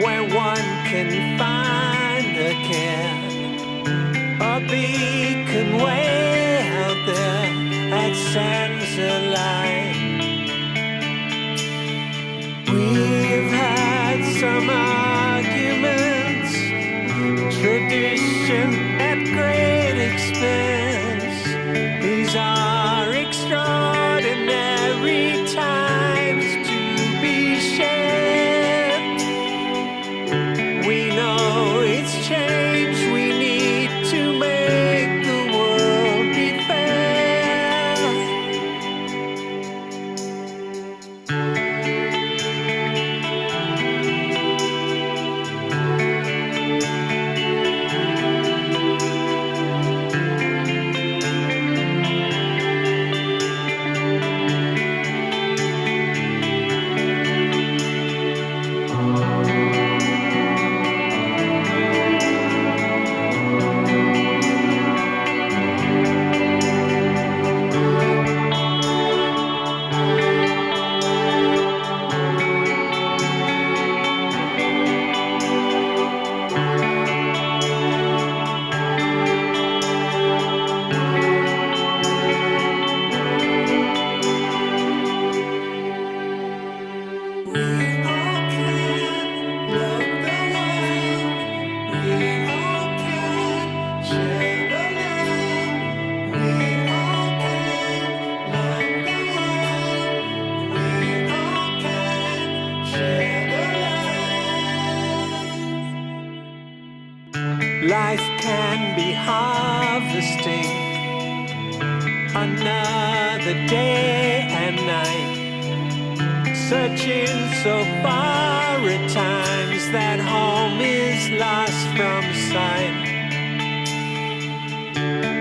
where one can find a care, a beacon way out there that sends a light. We've had some arguments, tradition at great expense. These are extraordinary times to be shared. We know it's change we need to make the world be fair. Life can be harvesting another day and night, searching so far at times that home is lost from sight.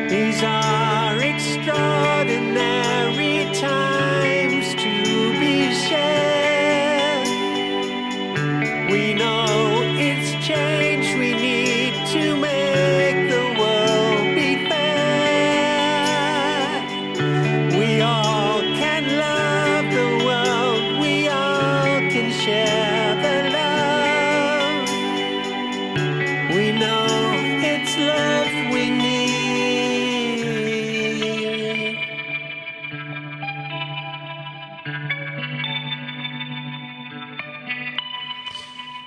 These are extraordinary times to be shared. We know it's change we need to make the world be fair. We all can love the world, we all can share the love. We know it's love we need.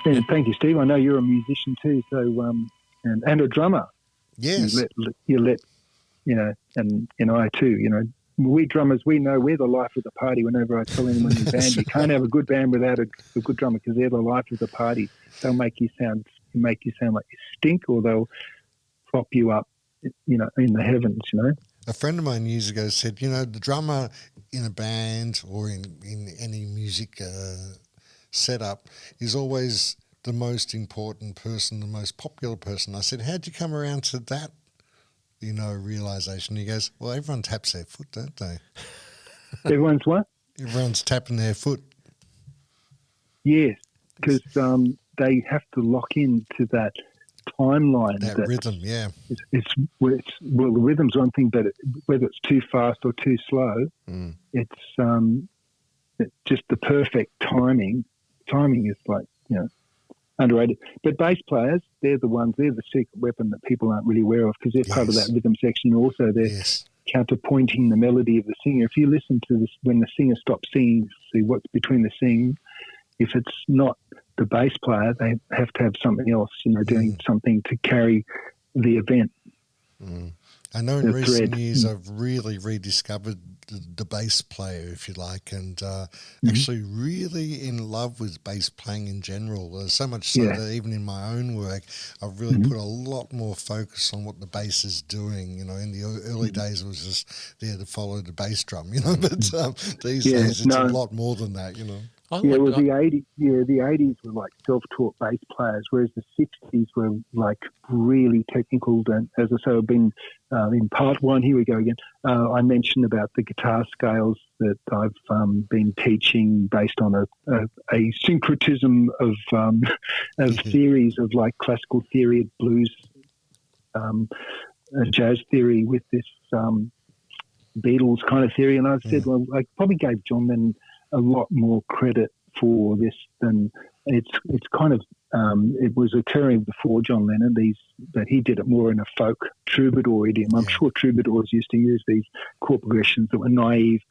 And thank you, Steve. I know you're a musician too, so and a drummer. Yes. You let and I too. We drummers, we know we're the life of the party. Whenever I tell anyone in the band, you can't have a good band without a good drummer because they're the life of the party. They'll make you sound like you stink, or they'll prop you up, in the heavens. A friend of mine years ago said, the drummer in a band or in any music setup is always the most important person, the most popular person. I said, how'd you come around to that, realisation? He goes, well, everyone taps their foot, don't they? Everyone's what? Everyone's tapping their foot. Yes, because they have to lock into that timeline. That rhythm, yeah. The rhythm's one thing, but whether it's too fast or too slow, it's just the perfect timing. Timing is like, underrated. But bass players, they're the secret weapon that people aren't really aware of because they're part of that rhythm section. Also, they're counterpointing the melody of the singer. If you listen to this, when the singer stops singing, see what's between the singing. If it's not the bass player, they have to have something else, doing something to carry the event. I know in recent years I've really rediscovered the bass player, if you like, and actually really in love with bass playing in general. So much so that even in my own work, I've really put a lot more focus on what the bass is doing. In the early days, it was just there to follow the bass drum, but these days it's a lot more than that, It was the 80s. Yeah, the 80s were like self-taught bass players, whereas the 60s were like really technical. And as I say, I've been in part one. Here we go again. I mentioned about the guitar scales that I've been teaching based on a syncretism of theories of like classical theory, blues, jazz theory with this Beatles kind of theory. And I said, well, I probably gave John Lennon a lot more credit for this than it's kind of it was occurring before John Lennon, but he did it more in a folk troubadour idiom. I'm sure troubadours used to use these chord progressions that were naive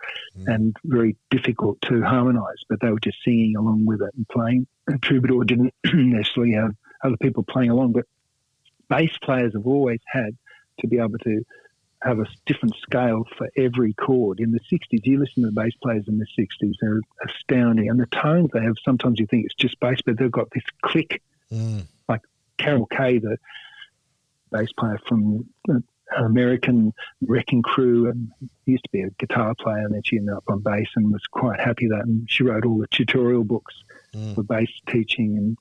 and very difficult to harmonise, but they were just singing along with it and playing. And troubadour didn't necessarily have other people playing along, but bass players have always had to be able to have a different scale for every chord. In the 60s, you listen to the bass players in the 60s, they're astounding. And the tones they have, sometimes you think it's just bass, but they've got this click. Like Carol Kay, the bass player from an American Wrecking Crew, and used to be a guitar player, and then she ended up on bass and was quite happy that. And she wrote all the tutorial books for bass teaching.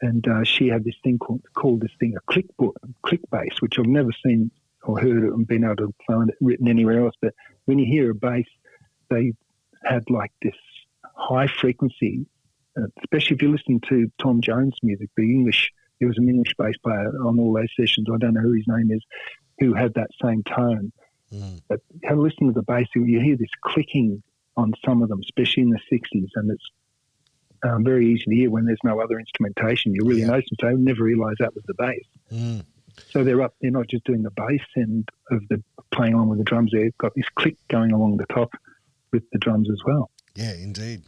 And she had this thing called a click bass, which I've never seen or heard it and been able to find it written anywhere else. But when you hear a bass, they had like this high frequency, especially if you're listening to Tom Jones' music, he was an English bass player on all those sessions. I don't know who his name is, who had that same tone. But have a listen to the bass, you hear this clicking on some of them, especially in the 60s, and it's very easy to hear when there's no other instrumentation. You really notice it. I never realised that was the bass. So they're not just doing the bass end of the playing along with the drums. They've got this click going along the top with the drums as well. Yeah, indeed.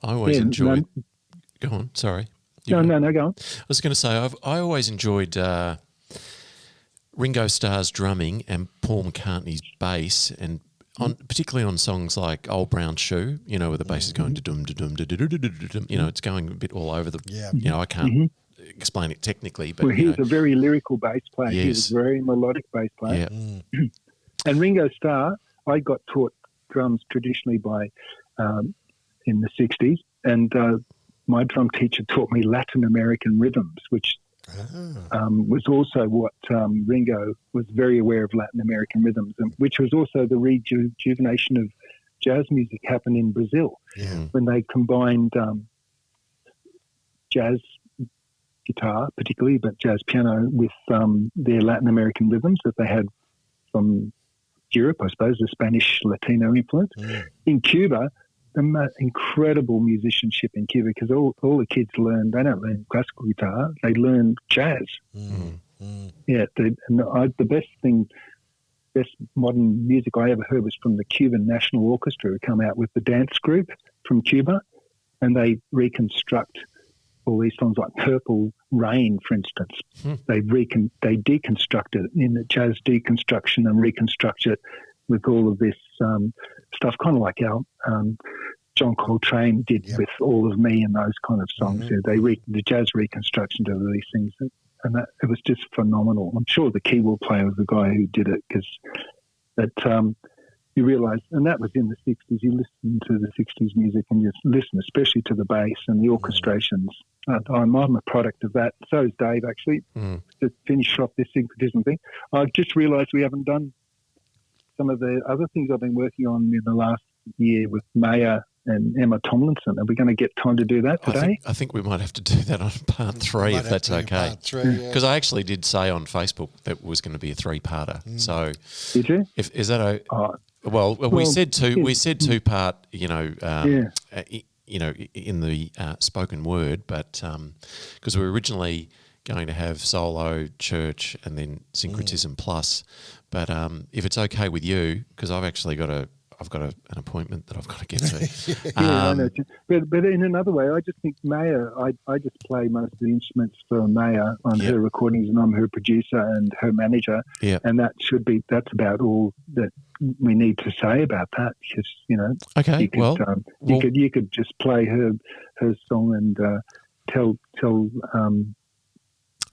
I always enjoyed. Go on, sorry. No, go on. I was going to say I always enjoyed Ringo Starr's drumming and Paul McCartney's bass, and particularly on songs like Old Brown Shoe, where the bass is going da-dum, da-dum, da-dum, da-dum, it's going a bit all over the. I can't explain it technically, but he's a very lyrical bass player. Yes. He was a very melodic bass player. And Ringo Starr, I got taught drums traditionally by in the 60s, and my drum teacher taught me Latin American rhythms, which was also what Ringo was very aware of, Latin American rhythms, and which was also the rejuvenation of jazz music happened in Brazil when they combined jazz guitar particularly, but jazz piano with their Latin American rhythms that they had from Europe, I suppose, the Spanish Latino influence. In Cuba, the incredible musicianship in Cuba, because all the kids they don't learn classical guitar, they learn jazz. Yeah, the best modern music I ever heard was from the Cuban National Orchestra, who come out with the dance group from Cuba, and they reconstruct all these songs like Purple Rain, for instance. They deconstruct it in the jazz deconstruction and reconstruct it with all of this stuff, kind of like our John Coltrane did with All of Me and those kind of songs. The jazz reconstruction of these things, and it was just phenomenal. I'm sure the keyboard player was the guy who did it, because you realise, and that was in the 60s, you listen to the 60s music and you listen especially to the bass and the orchestrations. I'm a product of that. So is Dave, actually. To finish off this syncretism thing, I've just realised we haven't done some of the other things I've been working on in the last year with Maya and Emma Tomlinson. Are we going to get time to do that today? I think we might have to do that on part 3, if that's okay. Because I actually did say on Facebook that it was going to be a 3-parter. So, did you? Is that well, we said 2-part. in the spoken word, but because we were originally going to have solo, church, and then Syncretism plus. But if it's okay with you, because I've got an appointment that I've got to get to. I know. But in another way, I just think Maya, I just play most of the instruments for Maya on her recordings, and I'm her producer and her manager. Yeah. And that's about all that we need to say about that. Because, Okay, you could just play her song and tell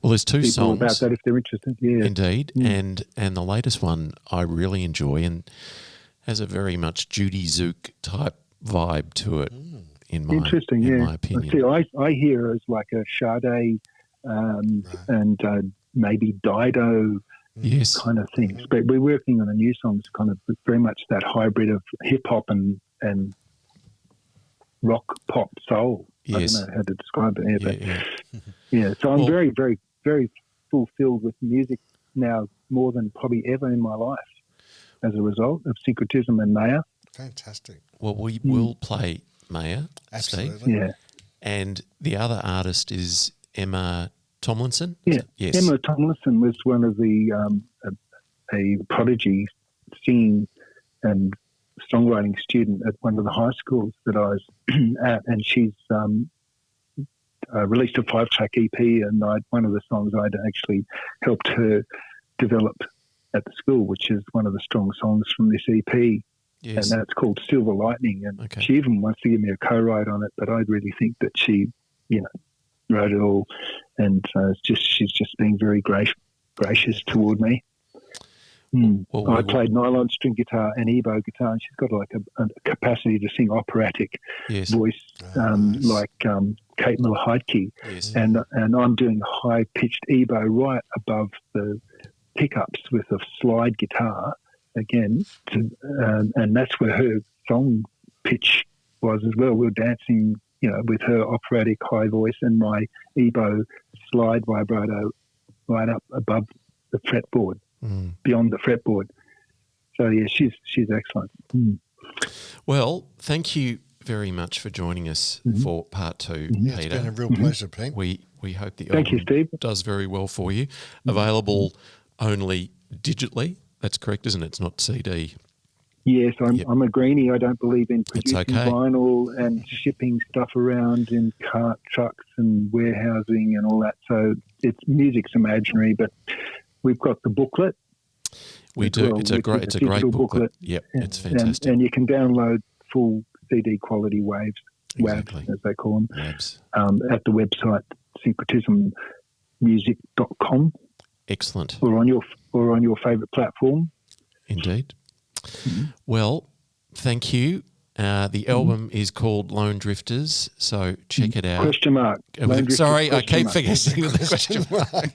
well, there's two people songs about that if they're interested. Yeah. Indeed. And the latest one I really enjoy and has a very much Judy Zook type vibe to it, in my opinion. See, I hear her as like a Sade and maybe Dido kind of things. But we're working on a new song that's kind of very much that hybrid of hip-hop and rock, pop, soul. Yes. I don't know how to describe it here. But so I'm very, very, very fulfilled with music now, more than probably ever in my life, as a result of Syncretism and Maya. Fantastic. Well, we will play Maya, Absolutely. Steve. Yeah. And the other artist is Emma Tomlinson? Yeah. Yes. Emma Tomlinson was one of the a prodigy singing and songwriting student at one of the high schools that I was at, and she's released a 5-track EP, and one of the songs I'd actually helped her develop at the school, which is one of the strong songs from this EP. Yes. And that's called Silver Lightning. And she even wants to give me a co-write on it, but I really think that she, wrote it all. And she's just being very gracious toward me. Well, I played nylon string guitar and Ebo guitar, and she's got like a capacity to sing operatic voice, like Kate Miller-Heidke. Yes. And I'm doing high-pitched Ebo right above the pickups with a slide guitar again, and that's where her song pitch was as well. We were dancing, with her operatic high voice and my Ebo slide vibrato right up above the fretboard, beyond the fretboard. So yeah, she's excellent. Well, thank you very much for joining us for part 2, Yeah, Peter. it's been a real pleasure, Pete. We hope the Thank you, album Steve. does very well for you. Available only digitally. That's correct, isn't it? It's not CD. Yes, I'm a greenie. I don't believe in producing okay. vinyl and shipping stuff around in cart trucks and warehousing and all that. So music's imaginary, but we've got the booklet. We do. Well, it's a great booklet. Yep, it's fantastic. And you can download full CD quality WAVs, Exactly. WAVs as they call them, Labs. at the website syncretismmusic.com. Excellent. Or on your favourite platform. Indeed. Well, thank you. The album is called Lone Drifters, so check it out. Question mark. Sorry, I keep forgetting the question mark.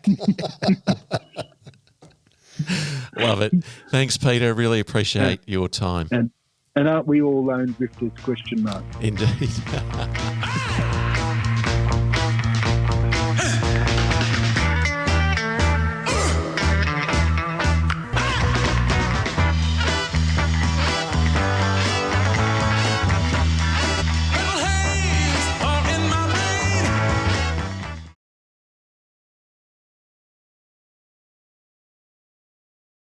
Love it. Thanks, Peter. Really appreciate your time. And aren't we all lone drifters? Question mark. Indeed.